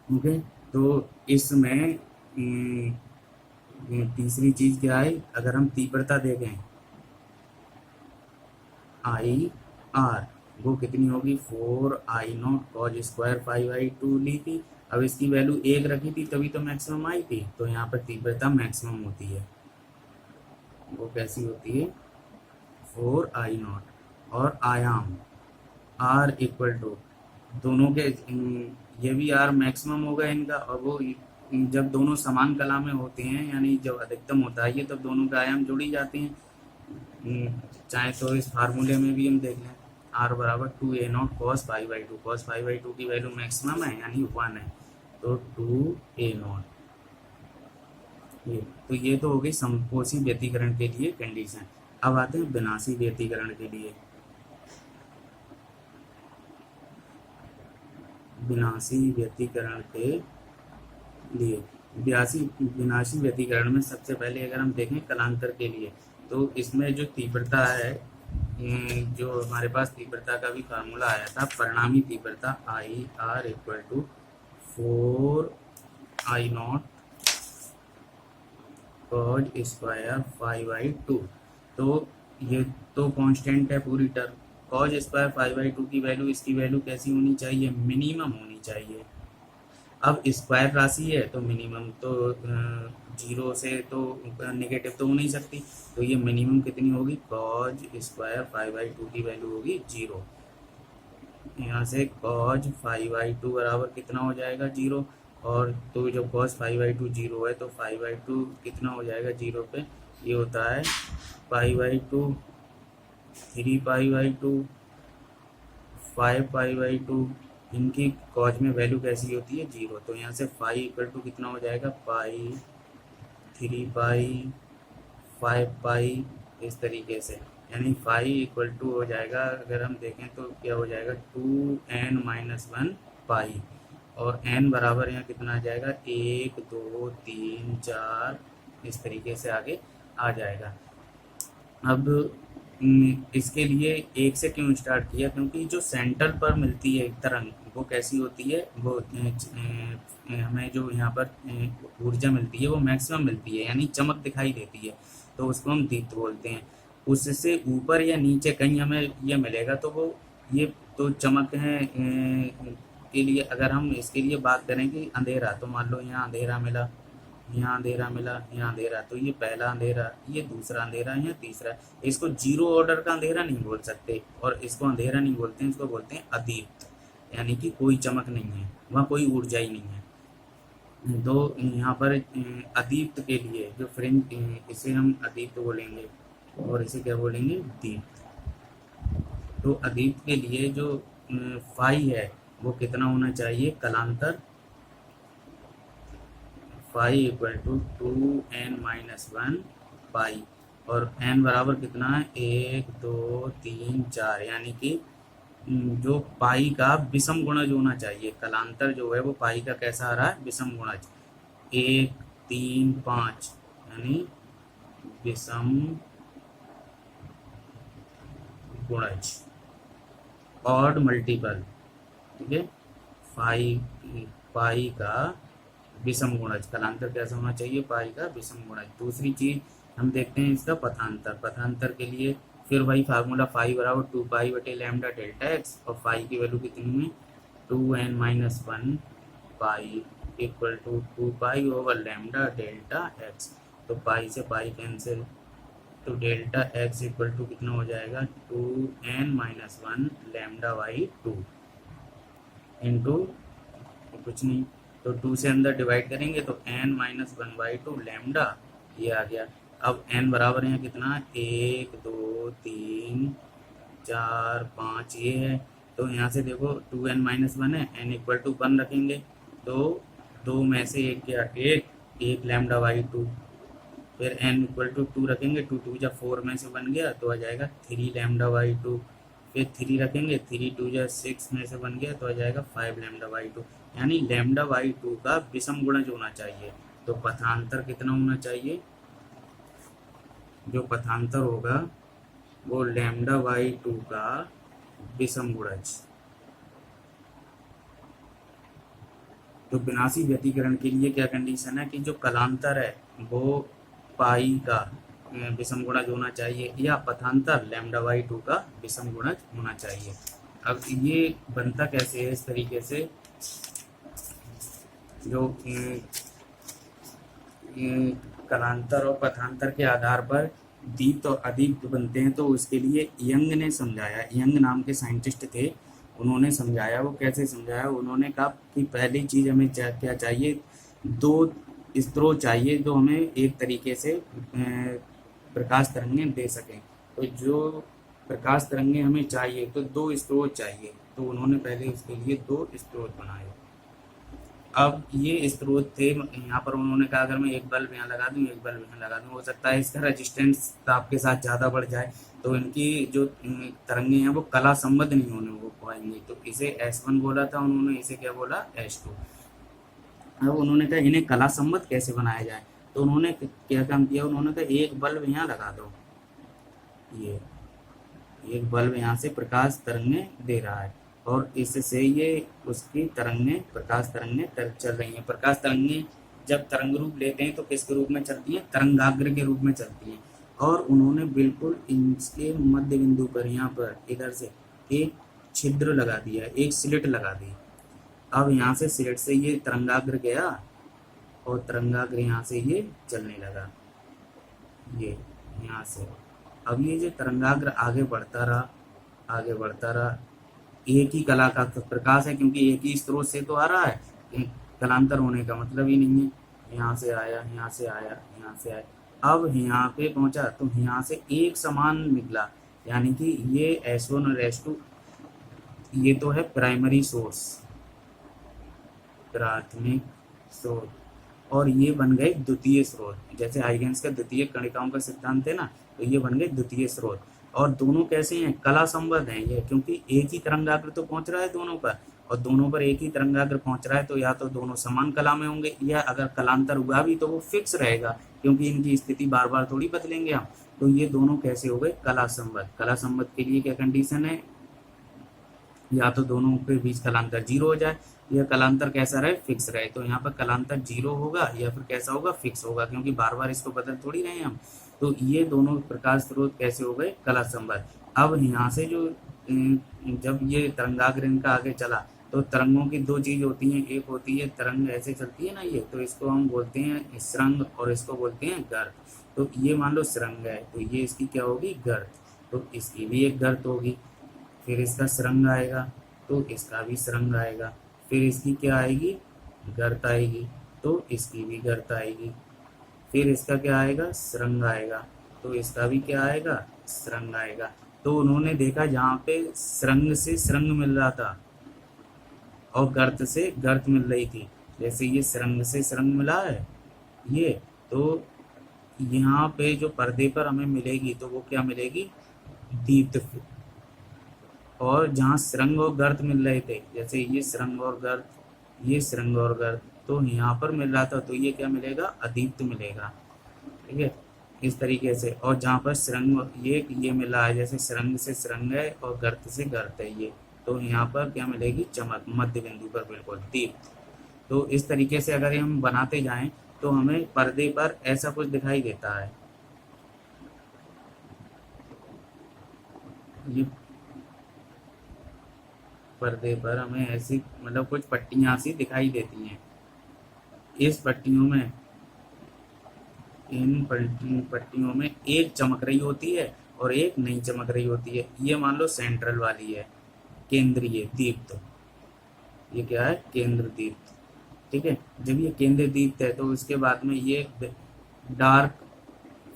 ओके, तो इसमें तीसरी चीज क्या है, अगर हम तीव्रता देखें आई आर, वो कितनी होगी 4I0 कॉज स्क्वायर 5/2 ली थी। अब इसकी वैल्यू 1 रखी थी तभी तो मैक्सिमम आई थी, तो यहाँ पर तीव्रता मैक्सिमम होती है। वो कैसी होती है 4I0, और आयाम R इक्वल टू दोनों के, ये भी R मैक्सिमम होगा इनका, और वो जब दोनों समान कला में होते हैं यानी जब अधिकतम होता है ये, तब दोनों के आयाम जुड़ ही जाते हैं। चाहे तो इस फार्मूले में भी हम देख लें R बराबर 2A0 cos 5/2, cos 5/2 की वैल्यू मैक्सिमम है यानी 1 है, तो 2A0। ये तो हो गई संपोषी व्यतीकरण के लिए कंडीशन। अब आते हैं विनाशी व्यतीकरण के लिए। विनाशी व्यतीकरण के लिए विनाशी व्यतीकरण में सबसे पहले अगर हम देखें कलांतर के लिए, तो इसमें जो तीव्रता है, जो हमारे पास तीव्रता का भी फार्मूला आया था, परिणामी तीव्रता IR equal to 4I0 cos square 5/2। तो ये तो कांस्टेंट है पूरी टर्म, कॉज स्क्वायर 5/2 की वैल्यू, इसकी वैल्यू कैसी होनी चाहिए, मिनिमम होनी चाहिए। अब स्क्वायर राशि है तो मिनिमम तो 0 से तो नेगेटिव तो हो नहीं सकती, तो ये मिनिमम कितनी होगी, कॉज स्क्वायर 5/2 की वैल्यू होगी 0। यहाँ से cos 5/2 बराबर कितना हो जाएगा 0। और तो जब cos 5/2 0 है तो 5/2 कितना हो जाएगा 0 पे, ये होता है 5/2, 3π/2, 5π/2। इनकी कॉज में वैल्यू कैसी होती है 0। तो यहाँ से फाइव इक्वल टू कितना हो जाएगा पाई, 3π, 5π, इस तरीके से। यानी फाइव इक्वल टू हो जाएगा, अगर हम देखें तो क्या हो जाएगा 2n-1 पाई। और n बराबर यहाँ कितना आ जाएगा 1 2 3 4, इस तरीके से आगे आ जाएगा। अब इसके लिए एक से क्यों स्टार्ट किया, क्योंकि जो सेंटर पर मिलती है तरंग वो कैसी होती है, वो हमें जो यहाँ पर ऊर्जा मिलती है वो मैक्सिमम मिलती है, यानी चमक दिखाई देती है, तो उसको हम दीप्त बोलते हैं। उससे ऊपर या नीचे कहीं हमें ये मिलेगा तो वो ये तो चमक है के लिए। अगर हम इसके लिए बात करें कि अंधेरा, तो मान लो यहाँ अंधेरा मिला, यहाँ अंधेरा मिला, यहाँ अंधेरा, तो ये पहला अंधेरा, ये दूसरा अंधेरा, यहाँ तीसरा। इसको जीरो ऑर्डर का अंधेरा नहीं बोल सकते, और इसको अंधेरा नहीं बोलते हैं, इसको बोलते हैं अदीप्त, यानी कि कोई चमक नहीं है, वहाँ कोई ऊर्जा ही नहीं है। तो यहाँ पर अदीप्त के लिए जो फ्रिंज, इसे हम अदीप्त बोलेंगे और इसे क्या बोलेंगे दीप्त। तो अदीप्त के लिए जो फाई है वो कितना होना चाहिए, कलांतर फाई इक्वल टू 2n-1 पाई, और n बराबर कितना है 1 2 3 4, यानी कि जो पाई का विषम गुणज होना चाहिए। कलांतर जो है वो पाई का कैसा आ रहा है, विषम गुणज 1 3 5, यानी विषम गुणज ऑड मल्टीपल, ठीक है। पाई का विषम गुणज, कलांतर कैसा होना चाहिए, पाई का विषम गुणज। दूसरी चीज हम देखते हैं इसका पथांतर। पथांतर के लिए फिर वही फार्मूला, फाई बराबर 2π/λ डेल्टा एक्स, और फाई की वैल्यू कितनी है 2n-1 pi equal to 2π/λ delta x. तो पाई से पाई कैंसिल, तो डेल्टा एक्स इक्वल टू कितना हो जाएगा 2n-1 λ/2 इंटू कुछ नहीं, तो 2 से अंदर डिवाइड करेंगे तो n-1/2 लैम्डा, ये आ गया। अब n बराबर है कितना 1 2 3 4 5 ये है। तो यहाँ से देखो 2n-1 है, n इक्वल टू 1 रखेंगे तो 2 में से एक क्या, एक λ/2, फिर n इक्वल टू 2 रखेंगे, 2 2 जा 4 में से बन गया तो आ जाएगा 3 λ/2, फिर 3 रखेंगे, 3 2 जा 6 में से बन गया तो आ जाएगा 5 λ/2, यानी λ/2 का विषम गुणज होना चाहिए। तो पथांतर कितना होना चाहिए, जो पथांतर होगा वो λ/2 का विषम गुणज। तो विनाशी व्यतिकरण के लिए क्या कंडीशन है कि जो कलांतर है वो पाई का विषम गुणज होना चाहिए, या पथांतर λ/2 का विषम गुणज होना चाहिए। अब ये बनता कैसे है, इस तरीके से जो कलांतर और पथांतर के आधार पर दीप्त और अदीप्त बनते हैं, तो उसके लिए यंग ने समझाया, यंग नाम के साइंटिस्ट थे, उन्होंने समझाया। वो कैसे समझाया, उन्होंने कहा कि पहली चीज़ हमें क्या चाहिए, दो स्रोत चाहिए जो हमें एक तरीके से प्रकाश तरंगें दे सकें। तो जो प्रकाश तरंगें हमें चाहिए तो दो स्रोत चाहिए, तो उन्होंने पहले उसके लिए दो स्रोत बनाए। अब ये स्रोत थे, यहाँ पर उन्होंने कहा अगर मैं एक बल्ब यहाँ लगा दूँ, एक बल्ब यहाँ लगा दूँ, हो सकता है इसका रेजिस्टेंस ताप के साथ ज़्यादा बढ़ जाए, तो इनकी जो तरंगें हैं वो कला संबद्ध नहीं होने वो पाएंगी। तो इसे S1 बोला था उन्होंने, इसे क्या बोला S2। अब उन्होंने कहा इन्हें कला संबद्ध कैसे बनाया जाए, तो उन्होंने क्या काम किया, उन्होंने कहा एक बल्ब यहाँ लगा दो, ये एक बल्ब यहाँ से प्रकाश तरंगें दे रहा है, और इससे ये उसकी तरंगें, प्रकाश तरंगें चल रही हैं। प्रकाश तरंगें जब तरंग रूप लेते हैं तो किसके रूप में चलती हैं, तरंगाग्र के रूप में चलती हैं। और उन्होंने बिल्कुल इसके मध्य बिंदु पर यहाँ पर इधर से एक छिद्र लगा दिया, एक स्लिट लगा दी। अब यहाँ से स्लिट से ये तरंगाग्र गया और तरंगाग्र यहाँ से ये चलने लगा, ये यहाँ से। अब ये जो तरंगाग्र आगे बढ़ता रहा, आगे बढ़ता रहा, एक ही कला का प्रकाश है, क्योंकि एक ही स्रोत से तो आ रहा है, कलांतर होने का मतलब ही नहीं है। यहाँ से आया, यहाँ से आया, यहाँ से आया, अब यहाँ पे पहुंचा तो यहाँ से एक समान निकला, यानी कि ये S1 और S2 ये तो है प्राइमरी सोर्स, प्राथमिक स्रोत, और ये बन गए द्वितीय स्रोत। जैसे हाइगेंस का द्वितीय कणिकाओं का सिद्धांत है ना, तो ये बन गए द्वितीय स्रोत। और दोनों कैसे हैं, कला संबद्ध हैं ये, क्योंकि एक ही तरंगाग्र तो पहुंच रहा है दोनों पर, और दोनों पर एक ही तरंगाग्र पहुंच रहा है, तो या तो दोनों समान कला में होंगे, या अगर कलांतर हुआ भी तो वो फिक्स रहेगा, क्योंकि इनकी स्थिति बार बार थोड़ी बदलेंगे हम। तो ये दोनों कैसे हो गए, कला संबद्ध। कला संबद्ध के लिए क्या कंडीशन है, या तो दोनों के बीच कलांतर 0 हो जाए, या कलांतर कैसा रहे, फिक्स रहे। तो यहाँ पर कलांतर 0 होगा, या फिर कैसा होगा, फिक्स होगा, क्योंकि बार बार इसको बदल थोड़ी रहे हम। तो ये दोनों प्रकाश स्रोत कैसे हो गए, कला संबद्ध। अब यहाँ से जो जब ये तरंगाग्र इनका आगे चला, तो तरंगों की दो चीज होती हैं, एक होती है तरंग ऐसे चलती है ना ये, तो इसको हम बोलते हैं स्रंग, और इसको बोलते हैं गर्त। तो ये मान लो स्रंग है, तो ये इसकी क्या होगी, गर्त, तो इसकी भी एक गर्त होगी। फिर इसका स्रंग आएगा, तो इसका भी स्रंग आएगा। फिर इसकी क्या आएगी, गर्त आएगी, तो इसकी भी गर्त आएगी। फिर इसका क्या आएगा, स्रंग आएगा, तो इसका भी क्या आएगा, स्रंग आएगा। तो उन्होंने देखा जहाँ पे स्रंग से स्रंग मिल रहा था और गर्त से गर्त मिल रही थी, जैसे ये स्रंग से स्रंग मिला है ये, तो यहाँ पे जो पर्दे पर हमें मिलेगी तो वो क्या मिलेगी, दीप्त। और जहाँ स्रंग और गर्त मिल रहे थे, जैसे ये स्रंग और गर्त, ये स्रंग और गर्त, तो यहाँ पर मिल रहा था, तो ये क्या मिलेगा, अदीप्त मिलेगा। ठीक है, इस तरीके से। और जहाँ पर स्रंग ये मिला है, जैसे स्रंग से स्रंग है और गर्त से गर्त है ये, तो यहाँ पर क्या मिलेगी, चमक, मध्य बिंदु पर बिल्कुल दीप्त। तो इस तरीके से अगर हम बनाते जाएं तो हमें पर्दे पर ऐसा कुछ दिखाई देता है। ये पर्दे पर हमें ऐसी मतलब कुछ पट्टियां सी दिखाई देती हैं। इस पट्टियों में, इन पट्टियों में एक चमक रही होती है और एक नहीं चमक रही होती है। ये मान लो सेंट्रल वाली है, केंद्रीय दीप्त। ये क्या है, केंद्र दीप्त। ठीक है, जब ये केंद्र दीप्त है तो इसके बाद में ये डार्क,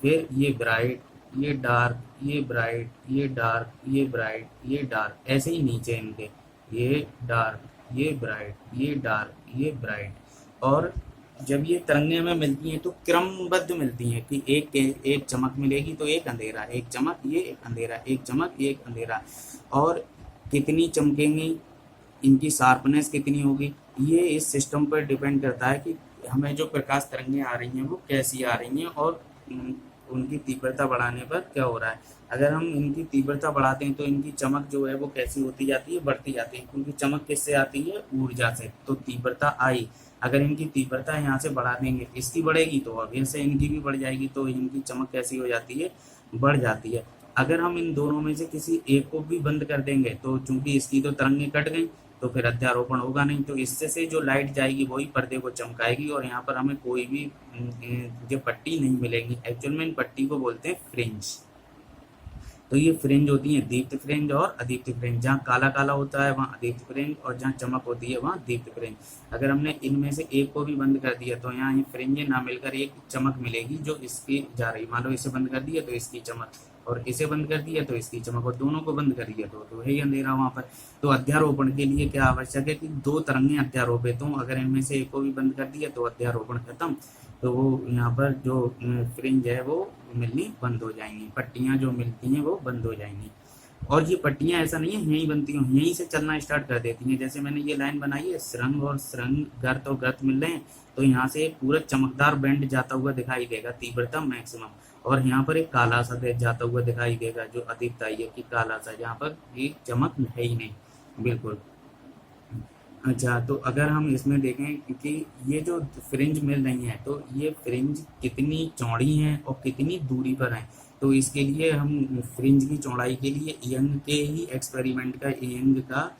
फिर ये ब्राइट, ये डार्क, ये ब्राइट, ये डार्क, ये ब्राइट, ये डार्क, ऐसे ही नीचे इनके, ये डार्क, ये ब्राइट, ये डार्क, ये ब्राइट। और जब ये तरंगे में मिलती हैं तो क्रमबद्ध मिलती हैं कि एक चमक मिलेगी तो एक अंधेरा, एक चमक, ये एक अंधेरा, एक चमक, ये एक अंधेरा। और कितनी चमकेंगी, इनकी शार्पनेस कितनी होगी, ये इस सिस्टम पर डिपेंड करता है कि हमें जो प्रकाश तरंगें आ रही हैं वो कैसी आ रही हैं, और उनकी तीव्रता बढ़ाने पर क्या हो रहा है। अगर हम इनकी तीव्रता बढ़ाते हैं तो इनकी चमक जो है वो कैसी होती जाती है, बढ़ती जाती है, क्योंकि चमक किससे आती है, ऊर्जा से। तो तीव्रता आई, अगर इनकी तीव्रता यहाँ से बढ़ा देंगे, इसकी बढ़ेगी तो ऑब्वियस है इनकी भी बढ़ जाएगी, तो इनकी चमक कैसी हो जाती है, बढ़ जाती है। अगर हम इन दोनों में से किसी एक को भी बंद कर देंगे तो चूंकि इसकी तो तरंगें कट गई, तो फिर अध्यारोपण होगा नहीं, तो इससे से जो लाइट जाएगी वही पर्दे को चमकाएगी, और यहाँ पर हमें कोई भी जो पट्टी नहीं मिलेगी। एक्चुअल में इन पट्टी को बोलते हैं फ्रिंज। तो ये फ्रिंज होती है दीप्त फ्रिंज और अदीप्त फ्रिंज। जहाँ काला काला होता है वहाँ अदीप्त फ्रिंज, और जहाँ चमक होती है वहाँ दीप्त फ्रिंज। अगर हमने इनमें से एक को भी बंद कर दिया तो यहाँ ये फ्रिंज ना मिलकर एक चमक मिलेगी जो इसकी जा रही। मान लो इसे बंद कर दिया तो इसकी चमक, और इसे बंद कर दिया तो इसकी चमक, और दोनों को बंद कर दिया तो है ही अंधेरा वहाँ पर। तो अध्यारोपण के लिए क्या आवश्यक है कि दो तरंगें अध्यारोपित हों। अगर इनमें से एक को भी बंद कर दिया तो अध्यारोपण खत्म, तो वो यहाँ पर जो फ्रिंज है वो मिलनी बंद हो जाएंगी, पट्टियाँ जो मिलती हैं वो बंद हो जाएंगी। और ये पट्टियाँ ऐसा नहीं है यहीं बनती हूँ, यहीं से चलना स्टार्ट कर देती हैं। जैसे मैंने ये लाइन बनाई है, स्रंग और स्रंग, गर्त और गर्त मिल रहे हैं, तो यहाँ से एक पूरा चमकदार बैंड जाता हुआ दिखाई देगा, तीव्रता मैक्सिमम। और यहाँ पर एक काला सा जाता हुआ दिखाई देगा जो अधिकता है कि काला सा, जहाँ पर ये चमक है ही नहीं बिल्कुल। अच्छा, तो अगर हम इसमें देखें कि ये जो फ्रिंज मिल रही हैं, तो ये फ्रिंज कितनी चौड़ी हैं और कितनी दूरी पर हैं। तो इसके लिए हम फ्रिंज की चौड़ाई के लिए यंग के ही एक्सपेरिमेंट का, यंग का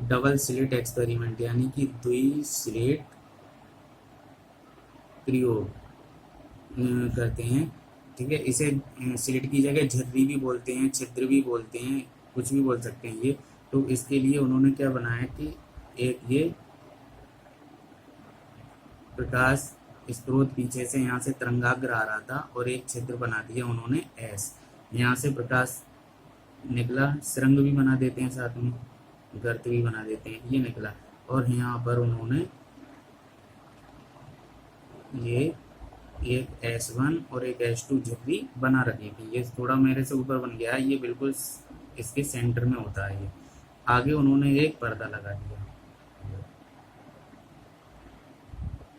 डबल स्लिट एक्सपेरिमेंट यानी कि द्वि स्लिट प्रयोग करते हैं। ठीक है, इसे स्लिट की जगह झर्री भी बोलते हैं, छिद्र भी बोलते हैं, कुछ भी बोल सकते हैं ये। तो इसके लिए उन्होंने क्या बनाया कि एक ये प्रकाश स्रोत पीछे से यहाँ से तरंगाग्र आ रहा था और एक छिद्र बना दिया उन्होंने एस, यहाँ से प्रकाश निकला, सुरंग भी बना देते हैं साथ में, गर्त भी बना देते हैं, ये निकला। और यहाँ पर उन्होंने ये एक S1 और एक S2 झिल्ली बना रखी थी। ये थोड़ा मेरे से ऊपर बन गया है, ये बिल्कुल इसके सेंटर में होता है ये। आगे उन्होंने एक पर्दा लगा दिया,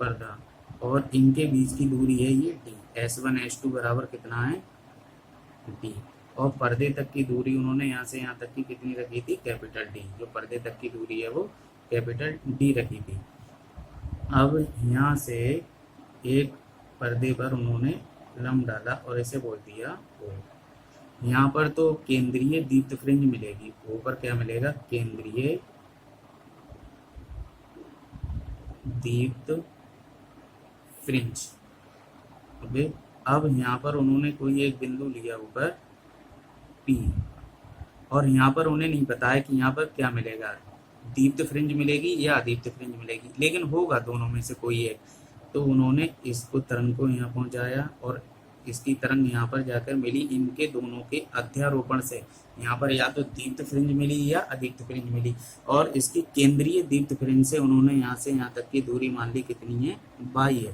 पर्दा, और इनके बीच की दूरी है ये d। S1 S2 बराबर कितना है d। और पर्दे तक की दूरी उन्होंने यहाँ से यहाँ तक की कितनी रखी थी, कैपिटल D। जो पर्दे तक की दूरी है वो कैपिटल D रखी थी। अब यहाँ से एक पर्दे पर उन्होंने लंब डाला और इसे बोल दिया O। यहाँ पर तो केंद्रीय दीप्त फ्रिंज मिलेगी, O पर क्या मिलेगा, केंद्रीय दीप्त फ्रिंज। ओके, अब यहाँ पर उन्होंने कोई एक बिंदु लिया ऊपर P, और यहाँ पर उन्हें नहीं पता है कि यहाँ पर क्या मिलेगा, दीप्त फ्रिंज मिलेगी या अदीप्त फ्रिंज मिलेगी, लेकिन होगा दोनों में से कोई एक। तो उन्होंने इसको तरंग को यहाँ पहुँचाया और इसकी तरंग यहाँ पर जाकर मिली। इनके दोनों के अध्यारोपण से यहाँ पर या तो दीप्त फ्रिंज मिली या अदीप्त फ्रिंज मिली, और इसकी केंद्रीय दीप्त फ्रिंज से उन्होंने यहाँ से यहाँ तक की दूरी मान ली कितनी है, 22 है।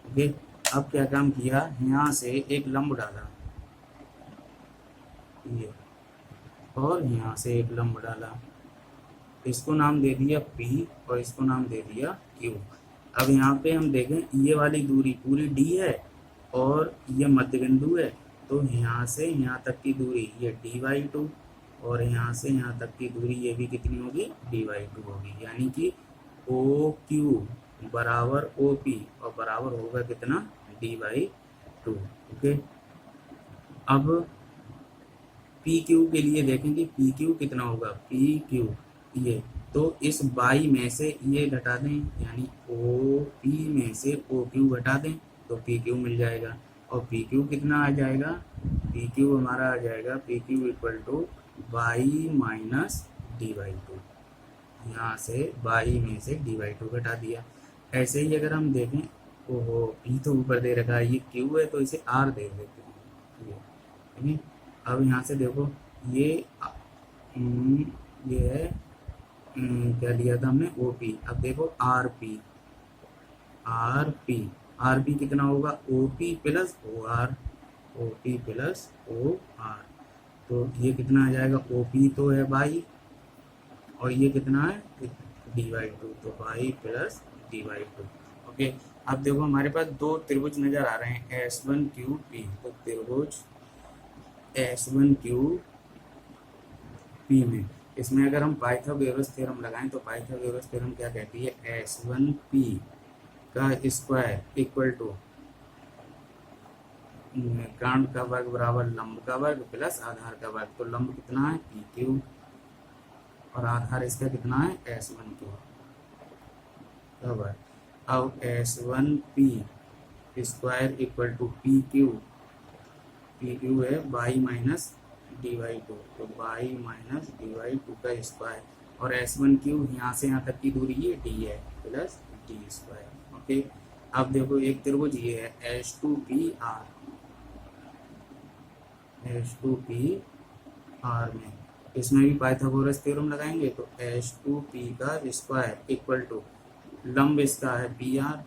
ओके, अब क्या काम किया, यहाँ से एक लंब डाला ये, और यहाँ से एक लंब डाला, इसको नाम दे दिया P और इसको नाम दे दिया Q। अब यहाँ पे हम देखें ये वाली दूरी पूरी D है और ये मध्य बिंदु है, तो यहाँ से यहाँ तक की दूरी ये d/2, और यहाँ से यहाँ तक की दूरी ये भी कितनी होगी, d/2 होगी। यानी कि OQ बराबर OP और बराबर होगा कितना, d/2। ओके, अब PQ के लिए देखेंगे PQ कितना होगा, PQ ये, तो इस 22 में से ये घटा दें, यानी OP में से OQ घटा दें तो PQ मिल जाएगा। और PQ कितना आ जाएगा, PQ हमारा आ जाएगा PQ equal to 22 minus d/2। यहाँ से 22 में से d/2 घटा दिया। ऐसे ही अगर हम देखें, ओहो P तो ऊपर दे रखा है, ये Q है तो इसे R दे देते हैं, ठीक है। अब यहाँ से देखो ये है क्या लिया था हमने, OP। अब देखो RP कितना होगा, OP plus OR, OP plus OR। तो ये कितना आ जाएगा, OP तो है 22 और ये कितना है d/2, तो 22 प्लस d/2। ओके, अब देखो हमारे पास दो त्रिभुज नजर आ रहे हैं S1QP। तो त्रिभुज S1QP में, इसमें अगर हम पाइथागोरस थ्योरम लगाएं तो पाइथागोरस थ्योरम क्या कहती है, S1P का स्क्वायर इक्वल टू कांड का वर्ग बराबर लंब का वर्ग प्लस आधार का वर्ग। तो लंब कितना है PQ और आधार इसका कितना है S1Q का वर्ग। अब S1P square equal to PQ है 22 माइनस d/2, तो 22 माइनस d/2 का स्क्वायर, और S1Q यहाँ से यहाँ तक की दूरी ये d है प्लस d²। ओके, अब देखो एक त्रिभुज ये है H2PR में, इसमें भी पाइथागोरस थ्योरम लगाएंगे तो H2P का स्क्वायर इक्वल टू लंब इसका है PR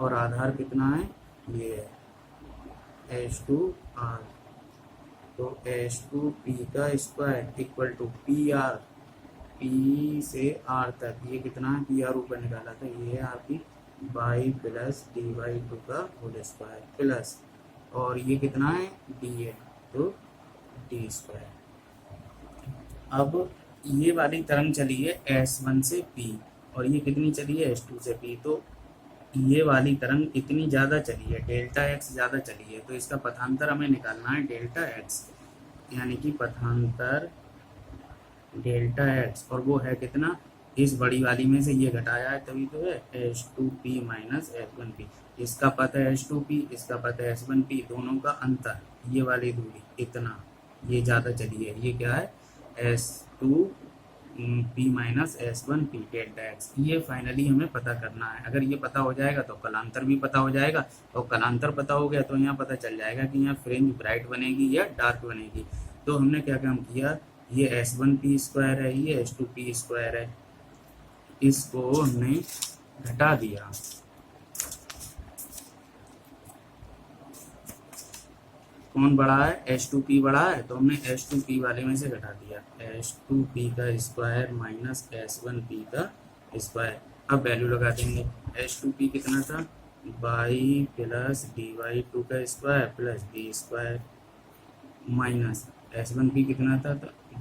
और आधार कितना है, ये है H2R। तो H2P का square equal to PR, P से R तक ये कितना है, PR ऊपर निकाला था, ये है आपकी 22 प्लस d/2 का होल स्क्वायर प्लस, और ये कितना है d है तो d²। अब ये वाली तरंग चली है S1 से P और ये कितनी चली है S2 से P। तो ये वाली तरंग इतनी ज़्यादा चली है, डेल्टा x ज़्यादा चली है, तो इसका पथांतर हमें निकालना है डेल्टा x, यानी कि पथांतर डेल्टा x, और वो है कितना, इस बड़ी वाली में से ये घटाया है तभी तो है H2P माइनस S1P। इसका पथ है H2P, इसका पथ है S1P, दोनों का अंतर ये वाली दूरी इतना, ये ज़्यादा चली है, ये क्या है S2P minus S1P delta x. ये फाइनली हमें पता करना है। अगर ये पता हो जाएगा तो कलांतर भी पता हो जाएगा, और कलांतर पता हो गया तो यहाँ पता चल जाएगा कि यहाँ फ्रिंज ब्राइट बनेगी या डार्क बनेगी। तो हमने क्या काम किया, ये S1P स्क्वायर है, ये S2P स्क्वायर है, इसको हमने घटा दिया। कौन बड़ा है, H2P बड़ा है, तो हमने H2P वाले में से घटा दिया। H2P का स्क्वायर माइनस S1P का स्क्वायर। अब वैल्यू लगा देंगे। H2P कितना था, y प्लस dy2 का square plus d square minus S1P कितना था, तो y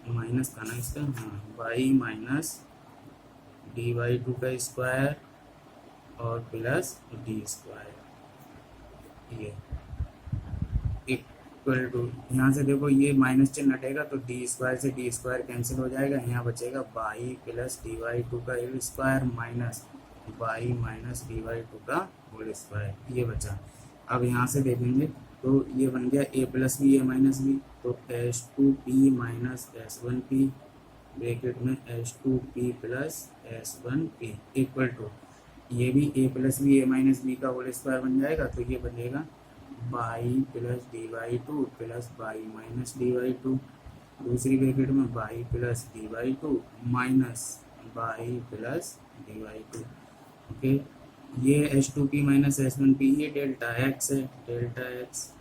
माइनस था ना इसका, हाँ, y माइनस dy2 का स्क्वायर और प्लस d स्क्वायर, ये इक्वल टू, यहाँ से देखो ये माइनस चिन्ह हटेगा तो डी स्क्वायर से डी स्क्वायर कैंसिल हो जाएगा, यहाँ बचेगा by plus D Y two का whole square minus by minus D Y two का होल स्क्वायर, ये बचा। अब यहाँ से देखेंगे तो ये बन गया ए plus b a minus B, तो S2P माइनस S1P ब्रैकेट में S2P plus S1P equal to, ये भी a plus b a minus b का होल स्क्वायर बन जाएगा, तो ये बनेगा by plus D Y two plus by minus D Y two, दूसरी ब्रैकेट में by plus D Y two minus by plus D Y two. Okay, ये H2P माइनस S1P ये डेल्टा एक्स है, डेल्टा एक्स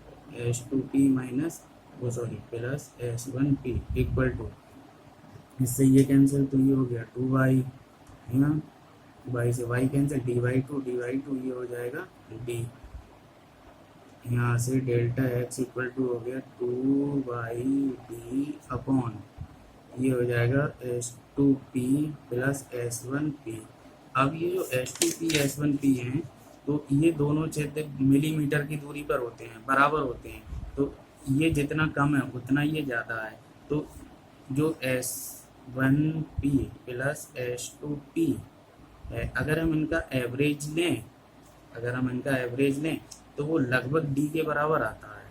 H2P माइनस वो sorry plus S1P equal to, इससे ये कैंसिल तो ये हो गया 2y, है ना, y से y कैंसिल, dy2 ये हो जाएगा d, यहाँ से डेल्टा एक्स इक्वल टू हो गया 2y/d अपॉन, ये हो जाएगा S2P प्लस S1P। अब ये जो S2P S1P हैं तो ये दोनों क्षेत्र मिलीमीटर की दूरी पर होते हैं, बराबर होते हैं, तो ये जितना कम है उतना ये ज़्यादा है। तो जो S1P प्लस S2P है, अगर हम इनका एवरेज लें तो वो लगभग डी के बराबर आता है।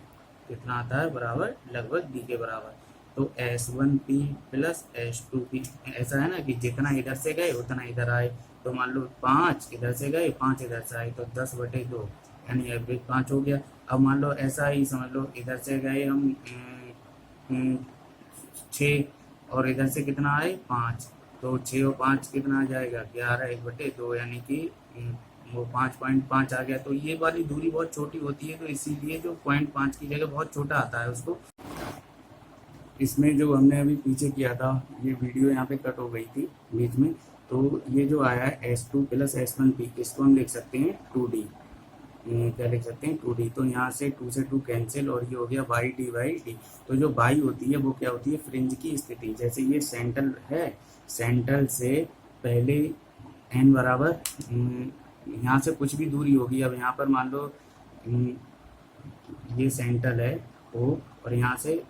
कितना आता है, बराबर, लगभग डी के बराबर। तो S1P प्लस S2P, ऐसा है ना कि जितना इधर से गए उतना इधर आए, तो मान लो 5 इधर से गए 5 इधर से आए, तो 10/2 यानी एवरेज 5 हो गया। अब मान लो ऐसा ही समझ लो, इधर से गए हम 6 और इधर से कितना आए 5, तो 6 और 5 कितना आ जाएगा 11 1/2, यानी कि वो 5.5 आ गया। तो ये वाली दूरी बहुत छोटी होती है, तो इसीलिए जो 0.5 की जगह बहुत छोटा आता है उसको। इसमें जो हमने अभी पीछे किया था, ये वीडियो यहाँ पे कट हो गई थी बीच में, तो ये जो आया है S2 प्लस S1P, इसको हम लिख सकते हैं 2D। क्या लिख सकते हैं 2D, तो यहाँ से 2 से 2 कैंसिल और ये हो गया y/d। तो जो y होती है वो क्या होती है, फ्रिंज की स्थिति। जैसे ये सेंटर है, सेंटर से पहले n बराबर यहाँ से कुछ भी दूरी होगी। अब यहाँ पर मान लो ये सेंटर है O, और यहाँ से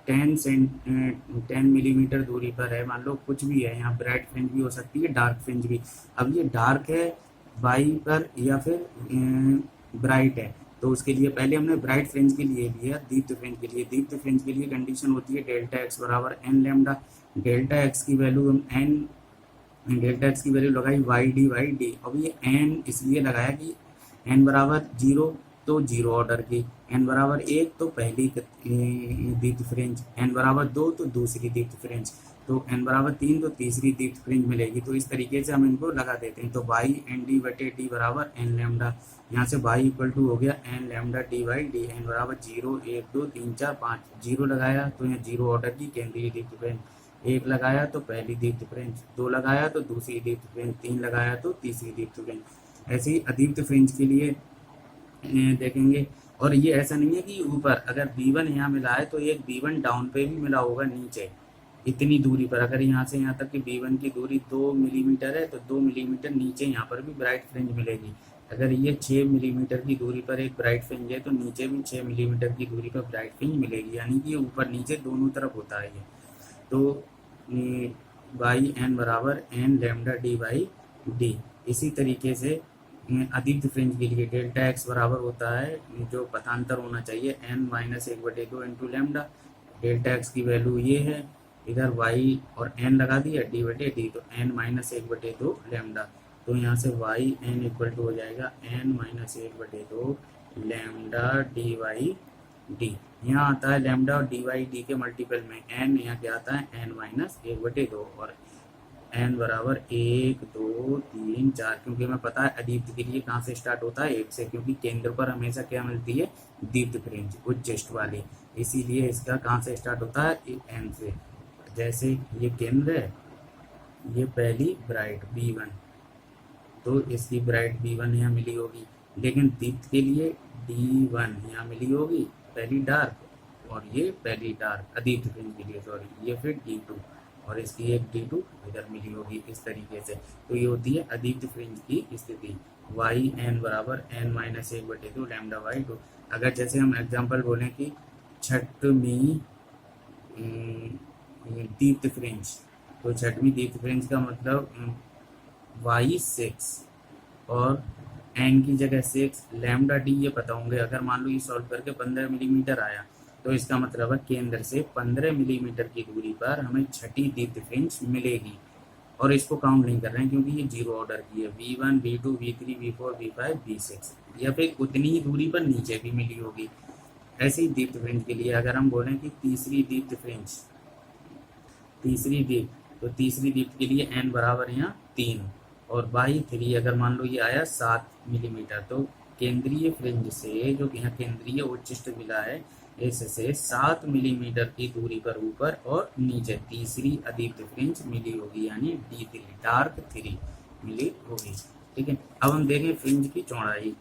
10 मिलीमीटर दूरी पर है, मान लो कुछ भी है, यहाँ ब्राइट फ्रिंज भी हो सकती है, डार्क फ्रिंज भी। अब ये डार्क है वाई पर या फिर ब्राइट है, तो उसके लिए पहले हमने ब्राइट फ्रिंज के लिए लिया, दीप्त फ्रिंज के लिए। दीप्त फ्रिंज के लिए कंडीशन होती है डेल्टा एक्स बराबर n लैम्डा। डेल्टा एक्स की वैल्यू हम डेल्टा एक्स की वैल्यू लगाई y/d। अब ये n इसलिए लगाया कि n बराबर 0 तो 0 ऑर्डर की, n बराबर 1 तो पहली दीप्त फ्रिंज, n बराबर 2 तो दूसरी दीप्त फ्रिंज, तो n बराबर 3 तो तीसरी दीप्त फ्रिंज मिलेगी। तो इस तरीके से हम इनको लगा देते हैं। तो y/d बराबर n लैम्डा, यहाँ से y इक्वल टू हो गया n लैम्डा d/d। n बराबर 0 1 2 3 4 5, 0 लगाया तो यहाँ 0 ऑर्डर की केंद्रीय दीप्त फ्रिंज, 1 लगाया तो पहली दीप्त फ्रिंज, 2 लगाया तो दूसरी दीप्त फ्रिंज, 3 लगाया तो तीसरी दीप्त फ्रिंज। ऐसे ही अदीप्त फ्रिंज के लिए देखेंगे। और ये ऐसा नहीं है कि ऊपर अगर B1 यहाँ मिला है तो एक B1 डाउन पे भी मिला होगा नीचे, इतनी दूरी पर। अगर यहाँ से यहाँ तक कि B1 की दूरी 2 मिलीमीटर है तो 2 मिलीमीटर नीचे यहाँ पर भी ब्राइट फ्रिंज मिलेगी। अगर ये 6 मिलीमीटर की दूरी पर एक ब्राइट फ्रिंज है तो नीचे भी 6 मिलीमीटर की दूरी पर ब्राइट फ्रिंज मिलेगी, यानी कि ऊपर नीचे दोनों तरफ होता है ये। तो y n बराबर n लैम्डा d/d। इसी तरीके से अदीप्त फ्रिंज के लिए डेल्टा एक्स बराबर होता है, जो पथांतर होना चाहिए n - 1/2 into lambda. Delta x की वैल्यू ये है, इधर वाई और एन लगा दिया डी बटे डी, तो एन माइनस 1/2 लैम्डा, तो यहाँ से वाई एन इक्वल टू हो जाएगा n minus 1/2 lambda d y d. यहाँ आता है लैम्डा और डी वाई डी के मल्टीपल में एन, यहाँ क्या आता है एन माइनस 1/2 और एन बराबर 1 2 3 4, क्योंकि हमें पता है अदीप्त के लिए कहाँ से स्टार्ट होता है 1 से, क्योंकि केंद्र पर हमेशा क्या मिलती है दीप्त फ्रिंज उच्चिष्ट वाली, इसीलिए इसका कहाँ से स्टार्ट होता है एन से। जैसे ये केंद्र है, ये पहली ब्राइट B1, तो इसकी ब्राइट B1 यहाँ मिली होगी, लेकिन दीप्त के लिए D1 यहाँ मिली होगी पहली डार्क, और ये पहली डार्क अदीप्त फ्रिंज के लिए सॉरी, ये फिर D2 और इसकी एक D2 इधर मिली होगी इस तरीके से। तो ये होती है अदीप्त फ्रिंज की स्थिति, वाई एन बराबर एन माइनस 1/2 लैम्डा वाई 2। अगर जैसे हम एग्जांपल बोलें कि छठवीं दीप्त फ्रिंज, तो छठवीं दीप्त फ्रिंज का मतलब वाई 6 और एन की जगह 6 लैम्डा डी ये पता होंगे। अगर मान लो ये सॉल्व करके 15 मिलीमीटर आया, तो इसका मतलब है केंद्र से 15 मिलीमीटर की दूरी पर हमें छठी दीप्त फ्रिंज मिलेगी, और इसको काउंट नहीं कर रहे हैं क्योंकि ये जीरो ऑर्डर की है, V1 V2 V3 V4 V5 V6, या फिर उतनी ही दूरी पर नीचे भी मिली होगी। ऐसे ही दीप्त फ्रिंज के लिए अगर हम बोलें कि तीसरी दीप्त फ्रिंज, तीसरी दीप्त, तो तीसरी दीप्त के लिए n बराबर यहाँ 3 और बाई 3, अगर मान लो ये आया 7 मिलीमीटर, तो केंद्रीय फ्रिंज से जो यहाँ केंद्रीय उच्चिष्ट मिला है इससे 7 मिलीमीटर की दूरी पर ऊपर और नीचे तीसरी अदीप्त फ्रिंज मिली होगी, यानी D3 डार्क 3 मिली होगी। ठीक है, अब हम देखें फ्रिंज की चौड़ाई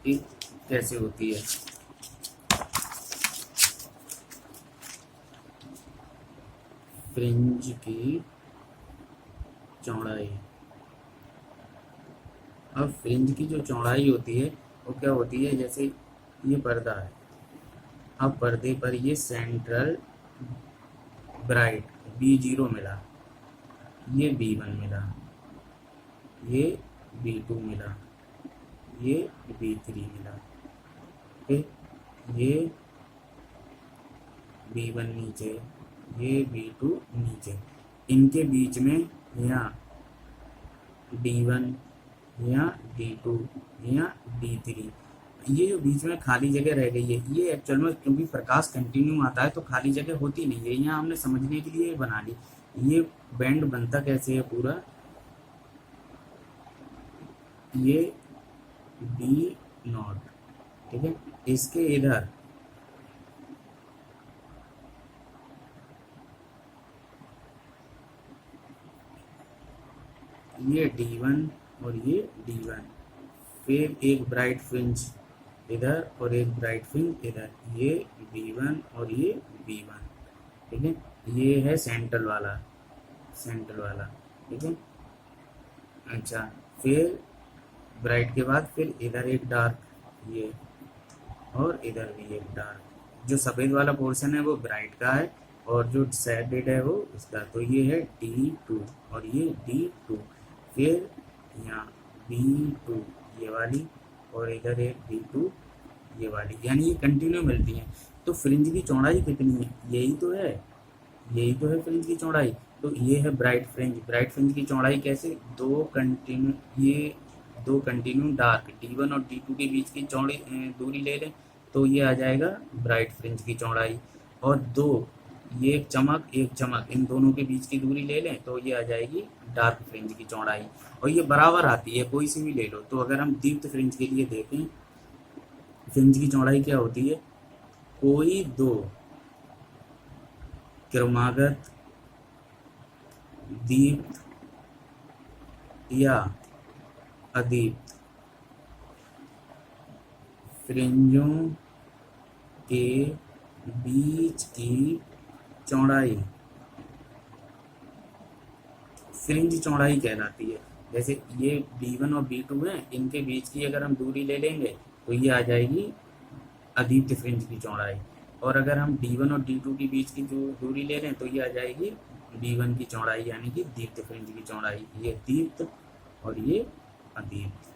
की कैसे होती है। फ्रिंज की चौड़ाई, अब फ्रिंज की जो चौड़ाई होती है वो क्या होती है, जैसे ये पर्दा है, अब पर्दे पर ये सेंट्रल ब्राइट B0 मिला, ये B1 मिला, ये B2 मिला, ये B3 मिला, फिर ये B1 नीचे, ये B2 नीचे, इनके बीच में यहाँ D1 यहाँ D2 यहाँ D3, ये जो बीच में खाली जगह रह गई है, ये एक्चुअल में क्योंकि प्रकाश कंटिन्यू आता है तो खाली जगह होती नहीं है, यहाँ हमने समझने के लिए बना ली। ये बैंड बनता कैसे है पूरा, ये B0, ठीक है, इसके इधर ये D1 और ये D1, फिर एक ब्राइट फ्रिंज इधर और एक ब्राइट फ्रिंज इधर, ये B1 और ये B1, ठीक है, ये है सेंट्रल वाला, सेंट्रल वाला, ठीक है। अच्छा, फिर ब्राइट के बाद फिर इधर एक डार्क, ये, और इधर भी एक डार्क, जो सफ़ेद वाला पोर्शन है वो ब्राइट का है और जो शेडेड है वो इसका, तो ये है D2 और ये D2, फिर यहाँ B2 ये वाली और इधर एक D2 ये वाली, यानी ये कंटिन्यू मिलती हैं। तो फ्रिंज की चौड़ाई कितनी है, यही तो है, यही तो है फ्रिंज की चौड़ाई। तो ये है ब्राइट फ्रिंज, ब्राइट फ्रिंज की चौड़ाई कैसे, दो कंटिन्यू डार्क D1 और D2 के बीच की चौड़ी दूरी ले लें तो ये आ जाएगा ब्राइट फ्रिंज की चौड़ाई, और दो ये एक चमक इन दोनों के बीच की दूरी ले लें तो ये आ जाएगी डार्क फ्रिंज की चौड़ाई, और ये बराबर आती है कोई सी भी ले लो। तो अगर हम दीप्त फ्रिंज के लिए देखें, फ्रिंज की चौड़ाई क्या होती है, कोई दो क्रमागत दीप्त या अदीप्त फ्रिंजों के बीच की चौड़ाई फ्रिंज चौड़ाई कहलाती है। जैसे ये B1 और B2 हैं, इनके बीच की अगर हम दूरी ले लेंगे तो ये आ जाएगी अदीप्त फ्रिंज की चौड़ाई, और अगर हम D1 और D2 के बीच की जो दूरी ले लें तो ये आ जाएगी D1 की चौड़ाई, यानी कि दीप्त फ्रिंज की चौड़ाई। ये दीप्त और ये अदीप्त,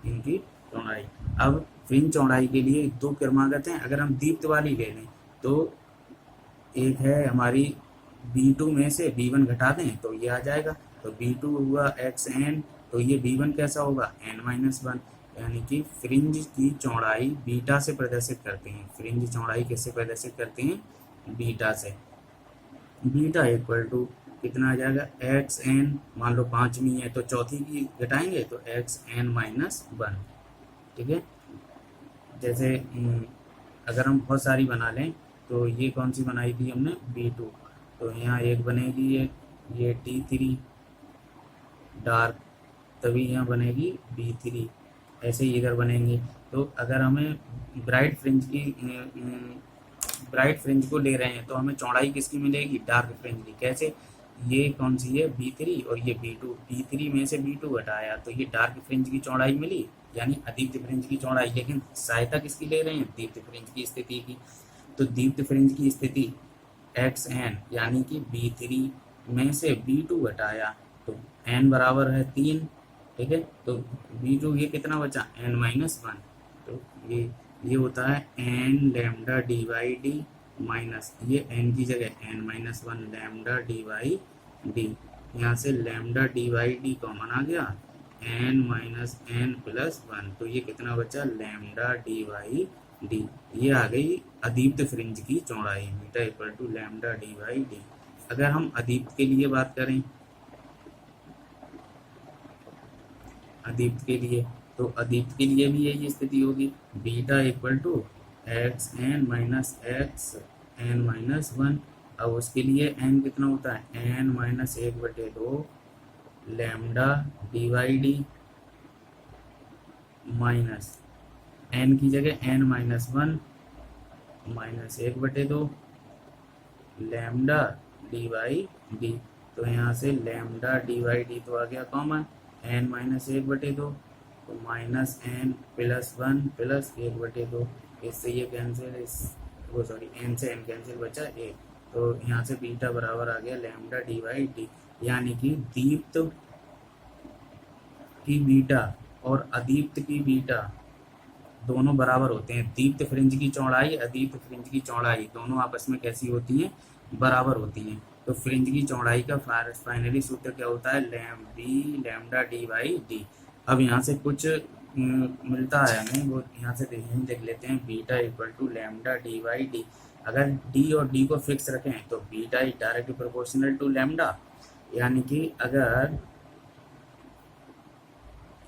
इनकी चौड़ाई। अब फ्रिंज चौड़ाई के लिए दो क्रमागत हैं, अगर हम दीप्त वाली ले लें तो एक है हमारी B2 में से B1 घटा दें तो ये आ जाएगा, तो B2 हुआ xn, तो ये B1 कैसा होगा n-1, यानी कि फ्रिंज की चौड़ाई बीटा से प्रदर्शित करते हैं। फ्रिंज चौड़ाई किससे प्रदर्शित करते हैं, बीटा से। बीटा इक्वल टू कितना आ जाएगा, xn, मान लो 5वीं है तो चौथी की घटाएंगे तो xn-1, ठीक है। जैसे अगर हम बहुत सारी बना लें तो ये कौन सी बनाई थी हमने, B2, तो यहाँ एक बनेगी ये T3 डार्क, तभी यहाँ बनेगी B3, ऐसे ही इधर बनेंगे। तो अगर हमें ब्राइट फ्रिंज को ले रहे हैं तो हमें चौड़ाई किसकी मिलेगी, डार्क फ्रिंज की। कैसे, ये कौन सी है B3 और ये B2, B3 में से B2 घटाया तो ये डार्क फ्रिंज की चौड़ाई मिली, यानी अदीप्त फ्रिंज की चौड़ाई। लेकिन सहायता किसकी ले रहे हैं, दीप्त फ्रिंज की स्थिति की। तो दीप्त फ्रिंज की स्थिति xn, यानी कि B3 में से B2 घटाया तो n बराबर है 3, ठीक है। तो B2 ये कितना बचा, n-1, तो ये होता है n lambda D by D minus, ये n की जगह n-1 lambda D by D, यहाँ से lambda D by D common आ गया, n-n+1, तो ये कितना बचा, लैम्डा डी बाई डी। ये आ गई अदीप्त फ्रिंज की चौड़ाई, beta equal to lambda D by d. अगर हम अदीप्त के लिए बात करें, अदीप्त के लिए, तो अदीप्त के लिए भी यही स्थिति होगी, बीटा इक्वल टू xn-xn-1। अब उसके लिए n कितना होता है, n-1/2 lambda D by D minus n की जगह n-1 -1/2 lambda D by D, तो यहाँ से लैम्डा डी बाई डी तो आ गया कॉमन, n-1/2 तो -n+1 + 1/2, इससे ये कैंसिल, n से n कैंसिल बचा 1, तो यहाँ से बीटा बराबर आ गया लैम्डा डी बाई डी। यानी कि दीप्त की बीटा और अदीप्त की बीटा दोनों बराबर होते हैं। दीप्त फ्रिंज की चौड़ाई, अदीप्त फ्रिंज की चौड़ाई दोनों आपस में कैसी होती हैं, बराबर होती हैं। तो फ्रिंज की चौड़ाई का फाइनली सूत्र क्या होता है, लैम्डा डी बाई डी। अब यहाँ से कुछ मिलता है हमें, वो यहाँ से देख लेते हैं, beta equal to lambda D by d. अगर डी और डी को फिक्स रखें तो beta is directly proportional to lambda, यानी कि अगर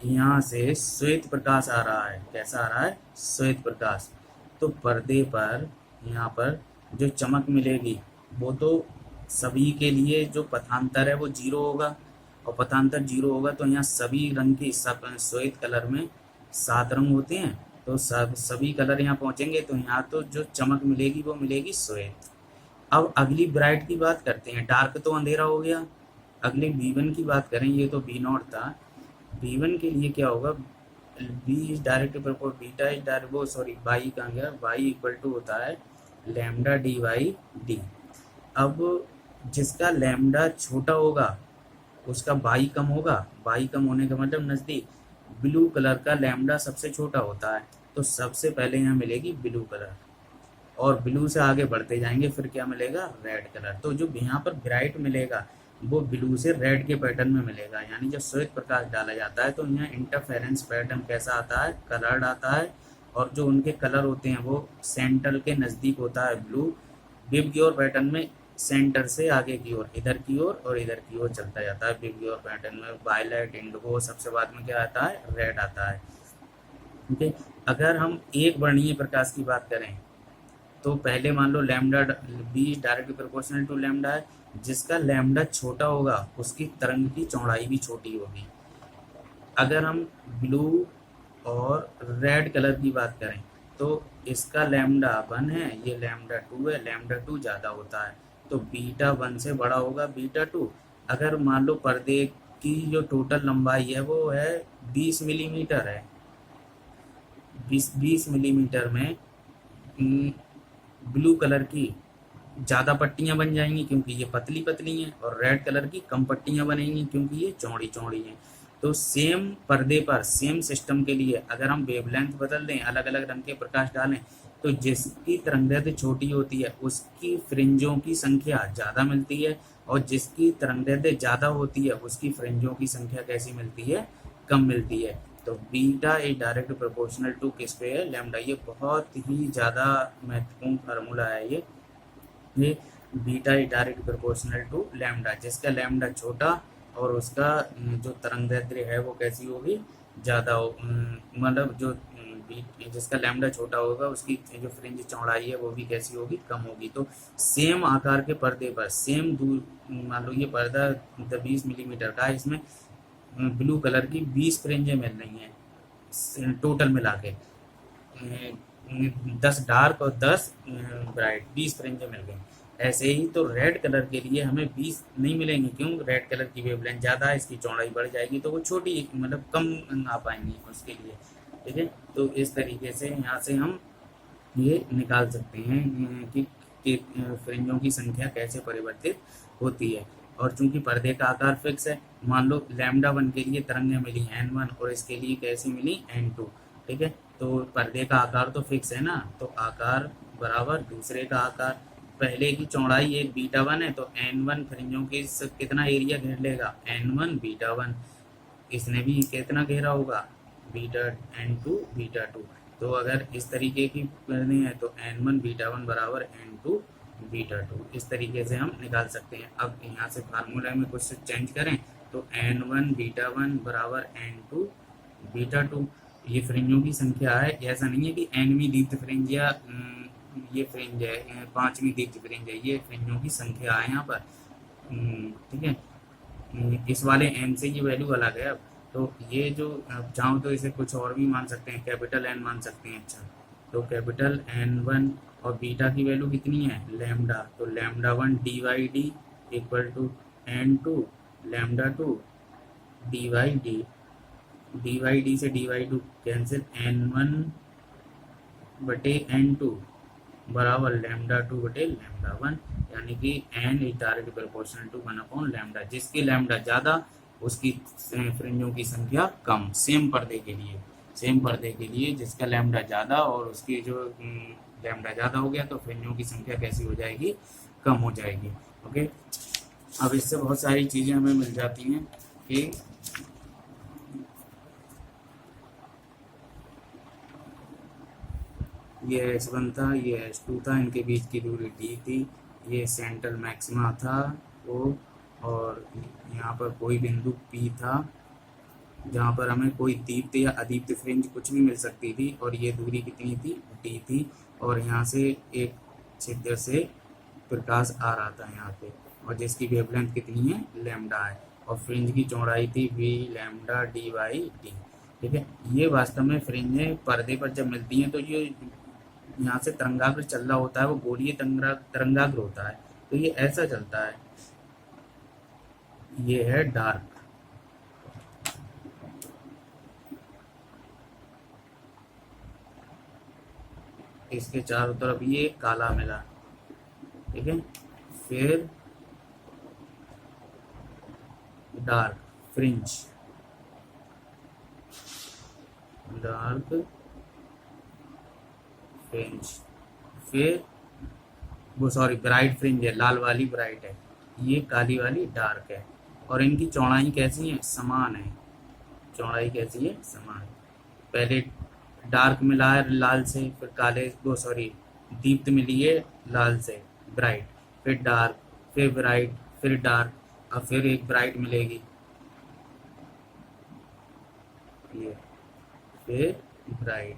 यहाँ से श्वेत प्रकाश आ रहा है, कैसा आ रहा है, श्वेत प्रकाश, तो पर्दे पर यहाँ पर जो चमक मिलेगी वो तो सभी के लिए जो पथांतर है वो 0 होगा, और पथांतर 0 होगा तो यहाँ सभी रंग की श्वेत कलर में 7 रंग होते हैं, तो सभी कलर यहाँ पहुँचेंगे, तो यहाँ तो जो चमक मिलेगी वो मिलेगी श्वेत। अब अगली ब्राइट की बात करते हैं, डार्क तो अंधेरा हो गया। अगले B1 की बात करें, ये तो B0 था, B1 के लिए क्या होगा, B is direct proportional beta is direct, वो सॉरी बाई कहाँ गया, बाई इक्वल टू होता है लैम्डा डी बाई डी। अब जिसका लैम्डा छोटा होगा उसका बाई कम होगा, बाई कम होने का मतलब नज़दीक, ब्लू कलर का लैम्डा सबसे छोटा होता है, तो सबसे पहले यहाँ मिलेगी ब्लू कलर, और ब्लू से आगे बढ़ते जाएंगे फिर क्या मिलेगा, रेड कलर। तो जो यहाँ पर ब्राइट मिलेगा वो ब्लू से रेड के पैटर्न में मिलेगा, यानी जब श्वेत प्रकाश डाला जाता है तो यहाँ इंटरफेरेंस पैटर्न कैसा आता है, कलर्ड आता है, और जो उनके कलर होते हैं वो सेंटर के नज़दीक होता है ब्लू, विबग्योर पैटर्न में सेंटर से आगे की ओर, इधर की ओर और इधर की ओर चलता जाता है। विबग्योर पैटर्न में वायलेट, इंडिगो, सबसे बाद में क्या आता है, रेड आता है। ठीक है, अगर हम एक वर्णीय प्रकाश की बात करें तो पहले मान लो lambda B directly proportional to lambda है, जिसका लैम्डा छोटा होगा उसकी तरंग की चौड़ाई भी छोटी होगी। अगर हम ब्लू और रेड कलर की बात करें तो इसका लैम्डा 1 है, ये लैम्डा 2 है, लैम्डा 2 ज़्यादा होता है, तो बीटा 1 से बड़ा होगा बीटा 2। अगर मान लो पर्दे की जो टोटल लंबाई है वो है 20 मिलीमीटर है, 20 मिलीमीटर में ब्लू कलर की ज़्यादा पट्टियाँ बन जाएंगी क्योंकि ये पतली पतली हैं, और रेड कलर की कम पट्टियाँ बनेंगी क्योंकि ये चौड़ी चौड़ी हैं। तो सेम पर्दे पर सेम सिस्टम के लिए अगर हम वेवलेंथ बदल दें, अलग अलग रंग के प्रकाश डालें, तो जिसकी तरंगदैर्घ्य छोटी होती है उसकी फ्रिंजों की संख्या ज़्यादा मिलती है, और जिसकी तरंगदैर्घ्य ज़्यादा होती है उसकी फ्रिंजों की संख्या कैसी मिलती है, कम मिलती है। तो beta is direct proportional to किस पे है, लैम्डा। ये बहुत ही ज़्यादा महत्वपूर्ण फार्मूला है ये beta is direct proportional to lambda. जिसका लैम्डा छोटा और उसका जो तरंगदैर्घ्य है वो कैसी होगी, ज़्यादा हो, मतलब जो जिसका लैम्डा छोटा होगा उसकी जो फ्रिंज चौड़ाई है वो भी कैसी होगी, कम होगी। तो सेम आकार के पर्दे पर सेम दूर, मान लो ये पर्दा 20 मिलीमीटर का है, इसमें ब्लू कलर की 20 फ्रिंजें मिल रही हैं टोटल मिला के, 10 डार्क और 10 ब्राइट, 20 फ्रिंजें मिल गई। ऐसे ही तो रेड कलर के लिए हमें 20 नहीं मिलेंगी, क्यों, रेड कलर की वेवलेंथ ज़्यादा है, इसकी चौड़ाई बढ़ जाएगी तो वो छोटी मतलब कम आ पाएंगी उसके लिए, ठीक है। तो इस तरीके से यहाँ से हम ये निकाल सकते हैं कि फ्रिंजों की संख्या कैसे परिवर्तित होती है। और चूंकि पर्दे का आकार फिक्स है, मान लो लैम्डा 1 के लिए तरंगें मिली n1 और इसके लिए कैसी मिली n2, ठीक है। तो पर्दे का आकार तो फिक्स है ना, तो आकार बराबर दूसरे का आकार। पहले की चौड़ाई एक बीटा 1 है, तो n1 फ्रिंजों की कितना एरिया घेर लेगा, n1 बीटा 1। इसने भी कितना घेरा होगा, बीटा n2 बीटा 2। तो अगर इस तरीके की करनी है तो n1 बीटा 1 बराबर n2 बीटा 2, इस तरीके से हम निकाल सकते हैं। अब यहाँ से फार्मूला में कुछ चेंज करें तो n1 बीटा 1 बराबर n2 बीटा 2। ये फ्रिंजों की संख्या है, ऐसा नहीं है कि nवीं दीप्त फ्रिंज या ये फ्रिंज है 5वीं दीप्त फ्रिंज है, ये फ्रिंजों की संख्या है यहाँ पर, ठीक है। इस वाले n से ये वैल्यू अलग है। अब तो ये जो चाहो तो इसे कुछ और भी मान सकते हैं, कैपिटल N मान सकते हैं। अच्छा, तो कैपिटल N1 और बीटा की वैल्यू कितनी है, लैम्डा, तो lambda 1 d y d equal to n2 lambda 2 d y d, d y d से डी वाई 2 कैंसिल, n1 बटे n2 बराबर लैम्डा 2 बटे लैम्डा 1, यानी कि n is direct proportional to 1 upon lambda. जिसकी लैम्डा ज़्यादा उसकी फ्रिंजों की संख्या कम। सेम पर्दे के लिए जिसका लैम्डा ज़्यादा और उसकी जो लैम्डा ज़्यादा हो गया तो फ्रिंजों की संख्या कैसी हो जाएगी, कम हो जाएगी। ओके, अब इससे बहुत सारी चीज़ें हमें मिल जाती हैं कि ये S1 था, ये S2 था, इनके बीच की दूरी D थी, ये सेंट्रल मैक्सिमा था O, और यहाँ पर कोई बिंदु P था जहाँ पर हमें कोई दीप्त या अदीप्त फ्रिंज कुछ भी मिल सकती थी, और ये दूरी कितनी थी, D थी, और यहाँ से एक छिद्र से प्रकाश आ रहा था यहाँ पे, और जिसकी वेवलेंथ कितनी है, लैम्डा है, और फ्रिंज की चौड़ाई थी V lambda D by d, ठीक है। ये वास्तव में फ्रिंजें पर्दे पर जब मिलती हैं तो ये यहाँ से तरंगाग्र चल रहा होता है, वो गोलीय तरंगाग्र होता है, तो ये ऐसा चलता है। ये है डार्क, इसके चारों तरफ ये काला मिला, ठीक है। फिर डार्क फ्रिंज, डार्क फ्रिंज, फिर वो सॉरी ब्राइट फ्रिंज है, लाल वाली ब्राइट है, ये काली वाली डार्क है, और इनकी चौड़ाई कैसी है, समान है। चौड़ाई कैसी है, समान। पहले डार्क मिला है लाल से, फिर काले वो सॉरी दीप्त मिली है लाल से ब्राइट, फिर डार्क, फिर ब्राइट, फिर डार्क, अब फिर एक ब्राइट मिलेगी ये, फिर ब्राइट,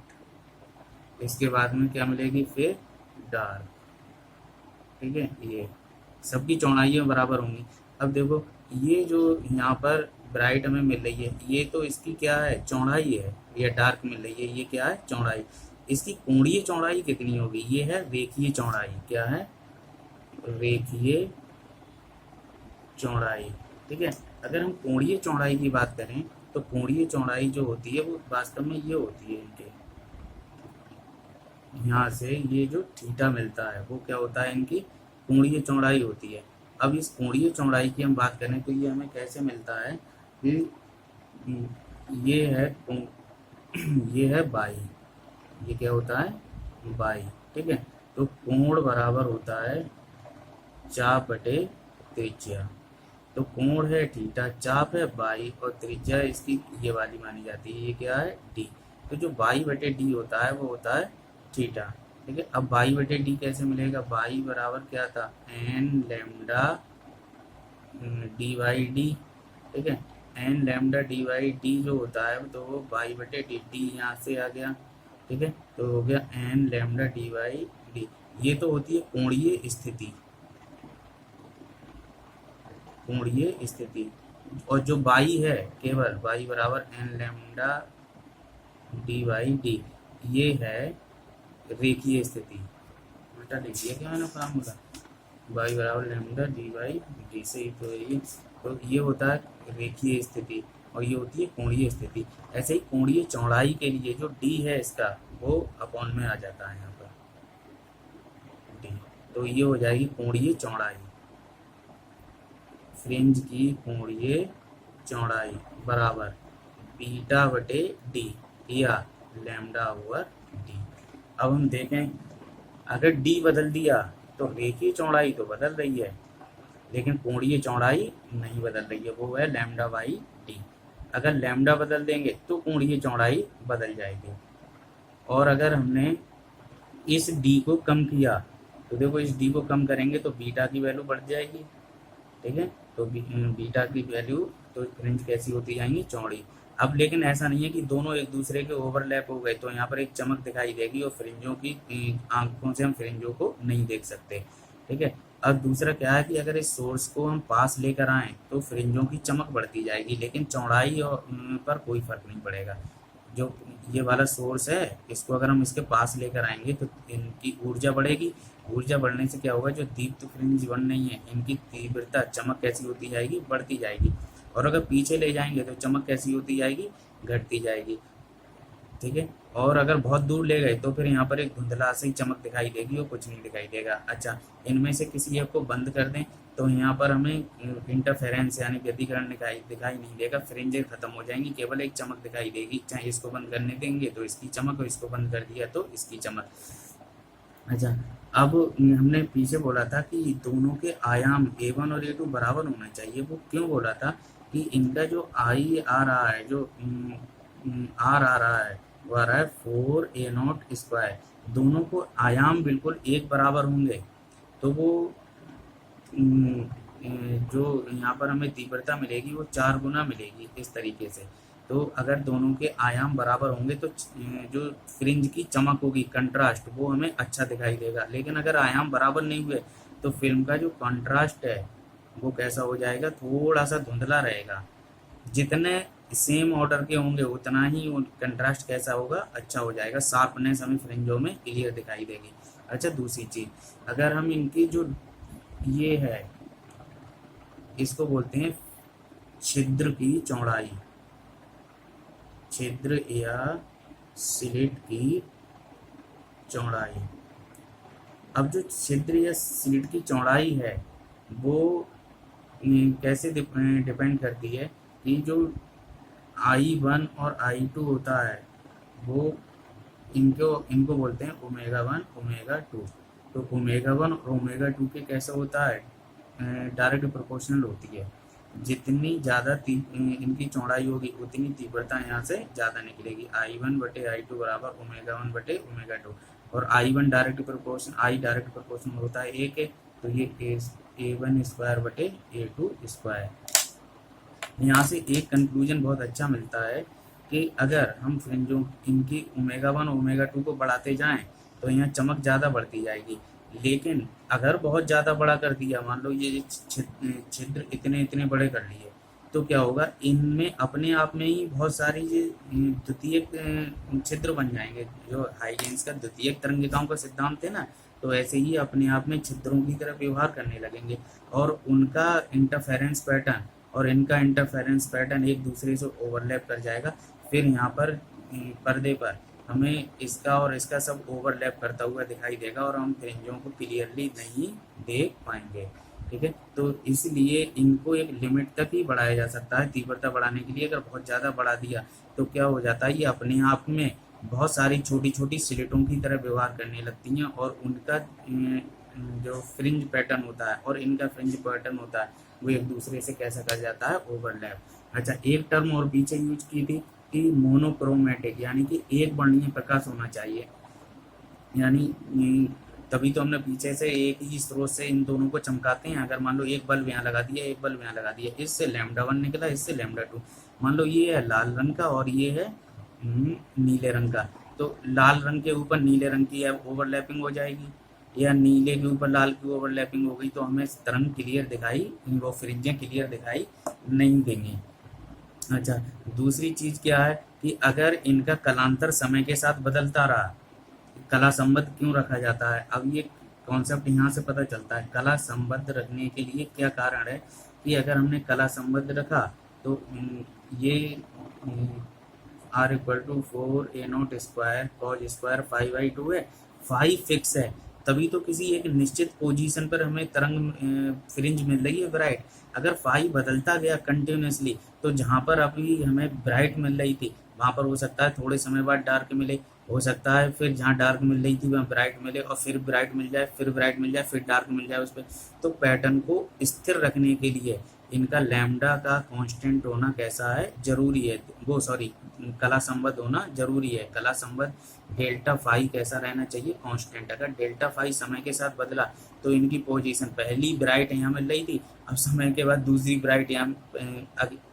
इसके बाद में क्या मिलेगी, फिर डार्क, ठीक है। ये सबकी चौड़ाइयाँ बराबर होंगी। अब देखो ये जो यहाँ पर ब्राइट हमें मिल रही है, ये तो इसकी क्या है, चौड़ाई है, ये डार्क मिल रही है, ये क्या है, चौड़ाई। इसकी कोणीय चौड़ाई कितनी होगी, ये है रेखीय चौड़ाई, क्या है, रेखीय चौड़ाई, ठीक है। अगर हम कोणीय चौड़ाई की बात करें तो कोणीय चौड़ाई जो होती है वो वास्तव में ये होती है, इनके यहाँ से ये जो थीटा मिलता है वो क्या होता है, इनकी कोणीय चौड़ाई होती है। अब इस कोणीय चौड़ाई की हम बात करें तो ये हमें कैसे मिलता है कि ये है ये है बाई, ये क्या होता है, बाई। ठीक है, तो कोण बराबर होता है चाप बटे त्रिज्या। तो कोण है थीटा, चाप है बाई, और त्रिज्या इसकी ये वाली मानी जाती है, ये क्या है डी। तो जो बाई बटे डी होता है वो होता है थीटा। ठीक है, अब बाई बटे डी कैसे मिलेगा, बाई बराबर क्या था n lambda D by d. ठीक है, n lambda D by d जो होता है तो वो बाई बटे डी, डी यहाँ से आ गया। ठीक है, तो हो गया n lambda D by d. ये तो होती है कोणीय स्थिति, कोणीय स्थिति। और जो बाई है केवल बाई बराबर n lambda D by d, ये है रेखीय स्थिति। उल्टा लिख दिया क्या मैंने फॉर्मूला, बाई बराबर लैम्डा डी बाई डी से ही तो ये होता है रेखीय स्थिति और ये होती है कोणीय स्थिति। ऐसे ही कोणीय चौड़ाई के लिए जो डी है इसका वो अपॉन में आ जाता है यहाँ पर डी, तो ये हो जाएगी कोणीय चौड़ाई, फ्रिंज की कोणीय चौड़ाई बराबर बीटा बटे डी या लैम्डा ओवर डी। अब हम देखें अगर डी बदल दिया तो रेखीय चौड़ाई तो बदल रही है लेकिन कोणीय चौड़ाई नहीं बदल रही है, वो है लैम्डा बाई डी। अगर लैम्डा बदल देंगे तो कोणीय चौड़ाई बदल जाएगी। और अगर हमने इस डी को कम किया तो देखो इस डी को कम करेंगे तो बीटा की वैल्यू बढ़ जाएगी। ठीक है, तो बीटा की वैल्यू तो फ्रिंज कैसी होती जाएंगी चौड़ी। अब लेकिन ऐसा नहीं है कि दोनों एक दूसरे के ओवरलैप हो गए, तो यहाँ पर एक चमक दिखाई देगी और फ्रिंजों की आंखों से हम फ्रिंजों को नहीं देख सकते। ठीक है, अब दूसरा क्या है कि अगर इस सोर्स को हम पास लेकर आएँ तो फ्रिंजों की चमक बढ़ती जाएगी लेकिन चौड़ाई और पर कोई फर्क नहीं पड़ेगा। जो ये वाला सोर्स है इसको अगर हम इसके पास लेकर आएंगे तो इनकी ऊर्जा बढ़ेगी, ऊर्जा बढ़ने से क्या होगा जो दीप्त फ्रिंज बन नहीं है इनकी तीव्रता चमक कैसी होती जाएगी बढ़ती जाएगी, और अगर पीछे ले जाएंगे तो चमक कैसी होती जाएगी घटती जाएगी। ठीक है, और अगर बहुत दूर ले गए तो फिर यहाँ पर एक धुंधला सी चमक दिखाई देगी और कुछ नहीं दिखाई देगा। अच्छा, इनमें से किसी एक को बंद कर दें तो यहाँ पर हमें इंटरफेरेंस यानी व्यतिकरण दिखाई नहीं देगा, फ्रिंजें खत्म हो जाएंगी, केवल एक चमक दिखाई देगी। चाहे इसको बंद करने देंगे तो इसकी चमक और इसको बंद कर दिया तो इसकी चमक। अच्छा, अब हमने पीछे बोला था कि दोनों के आयाम A1 और A2 बराबर होना चाहिए। वो क्यों बोला था कि इनका जो आई आ रहा है जो आर आ रहा है वो आ रहा है 4A0 स्क्वायर, दोनों को आयाम बिल्कुल एक बराबर होंगे तो वो जो यहाँ पर हमें तीव्रता मिलेगी वो 4 गुना मिलेगी इस तरीके से। तो अगर दोनों के आयाम बराबर होंगे तो जो फ्रिंज की चमक होगी कंट्रास्ट वो हमें अच्छा दिखाई देगा, लेकिन अगर आयाम बराबर नहीं हुए तो फिल्म का जो कंट्रास्ट है वो कैसा हो जाएगा थोड़ा सा धुंधला रहेगा। जितने सेम ऑर्डर के होंगे उतना ही कंट्रास्ट कैसा होगा अच्छा हो जाएगा, शार्पनेस हमें फ्रिंजों में क्लियर दिखाई देगी। अच्छा, दूसरी चीज अगर हम इनकी जो ये है इसको बोलते हैं छिद्र की चौड़ाई, छिद्र या स्लिट की चौड़ाई। अब जो छिद्र या स्लिट की चौड़ाई है वो कैसे डिपेंड करती है कि जो I1 और I2 होता है वो इनको बोलते हैं ओमेगा 1 ओमेगा 2। तो ओमेगा 1 और ओमेगा 2 के कैसा होता है डायरेक्ट प्रोपोर्शनल होती है, जितनी ज़्यादा इनकी चौड़ाई होगी उतनी तीव्रता यहाँ से ज़्यादा निकलेगी। I1 बटे I2 बराबर ओमेगा 1 बटे ओमेगा 2, और I1 डायरेक्ट प्रोपोर्शन होता है एक है तो ये A1 स्क्वायर बटे A2 स्क्वायर। यहाँ से एक कंक्लूजन बहुत अच्छा मिलता है कि अगर हम फ्रिंजों इनकी ओमेगा 1 ओमेगा 2 को बढ़ाते जाएं तो यहाँ चमक ज़्यादा बढ़ती जाएगी, लेकिन अगर बहुत ज़्यादा बड़ा कर दिया, मान लो ये छिद्र इतने बड़े कर लिए तो क्या होगा इनमें अपने आप में ही बहुत सारी ये द्वितीयक छिद्र बन जाएंगे। जो हाइजेंस का द्वितीयक तरंगिकाओं का सिद्धांत है ना, तो ऐसे ही अपने आप में छिद्रों की तरह व्यवहार करने लगेंगे और उनका इंटरफेरेंस पैटर्न और इनका इंटरफेरेंस पैटर्न एक दूसरे से ओवरलैप कर जाएगा। फिर यहाँ पर पर्दे पर हमें इसका और इसका सब ओवरलैप करता हुआ दिखाई देगा और हम फ्रिंजों को क्लियरली नहीं देख पाएंगे। ठीक है, तो इसलिए इनको एक लिमिट तक ही बढ़ाया जा सकता है तीव्रता बढ़ाने के लिए। अगर बहुत ज़्यादा बढ़ा दिया तो क्या हो जाता है ये अपने आप में बहुत सारी छोटी छोटी स्लिटों की तरह व्यवहार करने लगती हैं और उनका जो फ्रिंज पैटर्न होता है और इनका फ्रिंज पैटर्न होता है वो एक दूसरे से कैसा कर जाता है, ओवरलैप। अच्छा, एक टर्म और पीछे यूज की थी कि मोनोक्रोमेटिक, यानी कि एक वर्णीय प्रकाश होना चाहिए, यानी तभी तो हमने पीछे से एक ही स्रोत से इन दोनों को चमकाते हैं। अगर मान लो एक बल्ब यहाँ लगा दिया, एक बल्ब यहाँ लगा दिया, इससे λ1 निकला, इससे λ2। मान लो ये है लाल रंग का और ये है नीले रंग का, तो लाल रंग के ऊपर नीले रंग की ओवरलैपिंग हो जाएगी, या नीले के ऊपर लाल की ओवरलैपिंग हो गई, तो हमें तरंग क्लियर दिखाई, वो फ्रिंजें क्लियर दिखाई नहीं देंगी। अच्छा, दूसरी चीज क्या है कि अगर इनका कलांतर समय के साथ बदलता रहा, कला संबद्ध क्यों रखा जाता है, अब ये कॉन्सेप्ट यहाँ से पता चलता है। कला संबद्ध रखने के लिए क्या कारण है कि अगर हमने कला संबद्ध रखा तो ये R=4A0² cos² 5/2 है, 5 फिक्स है, तभी तो किसी एक निश्चित पोजीशन पर हमें तरंग फ्रिंज मिल रही है ब्राइट। अगर 5 बदलता गया कंटिन्यूसली, तो जहाँ पर अभी हमें ब्राइट मिल रही थी वहाँ पर हो सकता है थोड़े समय बाद डार्क मिले, हो सकता है फिर जहाँ डार्क मिल रही थी वहाँ ब्राइट मिले, और फिर ब्राइट मिल जाए, फिर ब्राइट मिल जाए, फिर डार्क मिल जाए उस पर। तो पैटर्न को स्थिर रखने के लिए इनका लैम्डा का कांस्टेंट होना कैसा है, जरूरी है, वो सॉरी कला संबद्ध होना जरूरी है। कला संबद्ध डेल्टा फाई कैसा रहना चाहिए, कांस्टेंट। अगर डेल्टा फाई समय के साथ बदला तो इनकी पोजीशन, पहली ब्राइट यहाँ मिल रही थी, अब समय के बाद दूसरी ब्राइट यहाँ,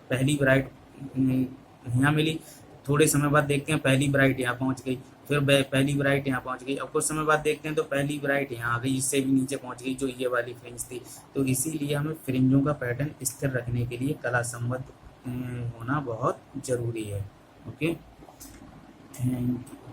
पहली ब्राइट यहाँ मिली, थोड़े समय बाद देखते हैं पहली ब्राइट यहाँ पहुँच गई, फिर पहली ब्राइट यहाँ पहुँच गई, अब कुछ समय बाद देखते हैं तो पहली ब्राइट यहाँ आ गई, इससे भी नीचे पहुँच गई जो ये वाली फ्रिंज थी। तो इसीलिए हमें फ्रिंजों का पैटर्न स्थिर रखने के लिए कला संबद्ध होना बहुत जरूरी है। Okay, thank you.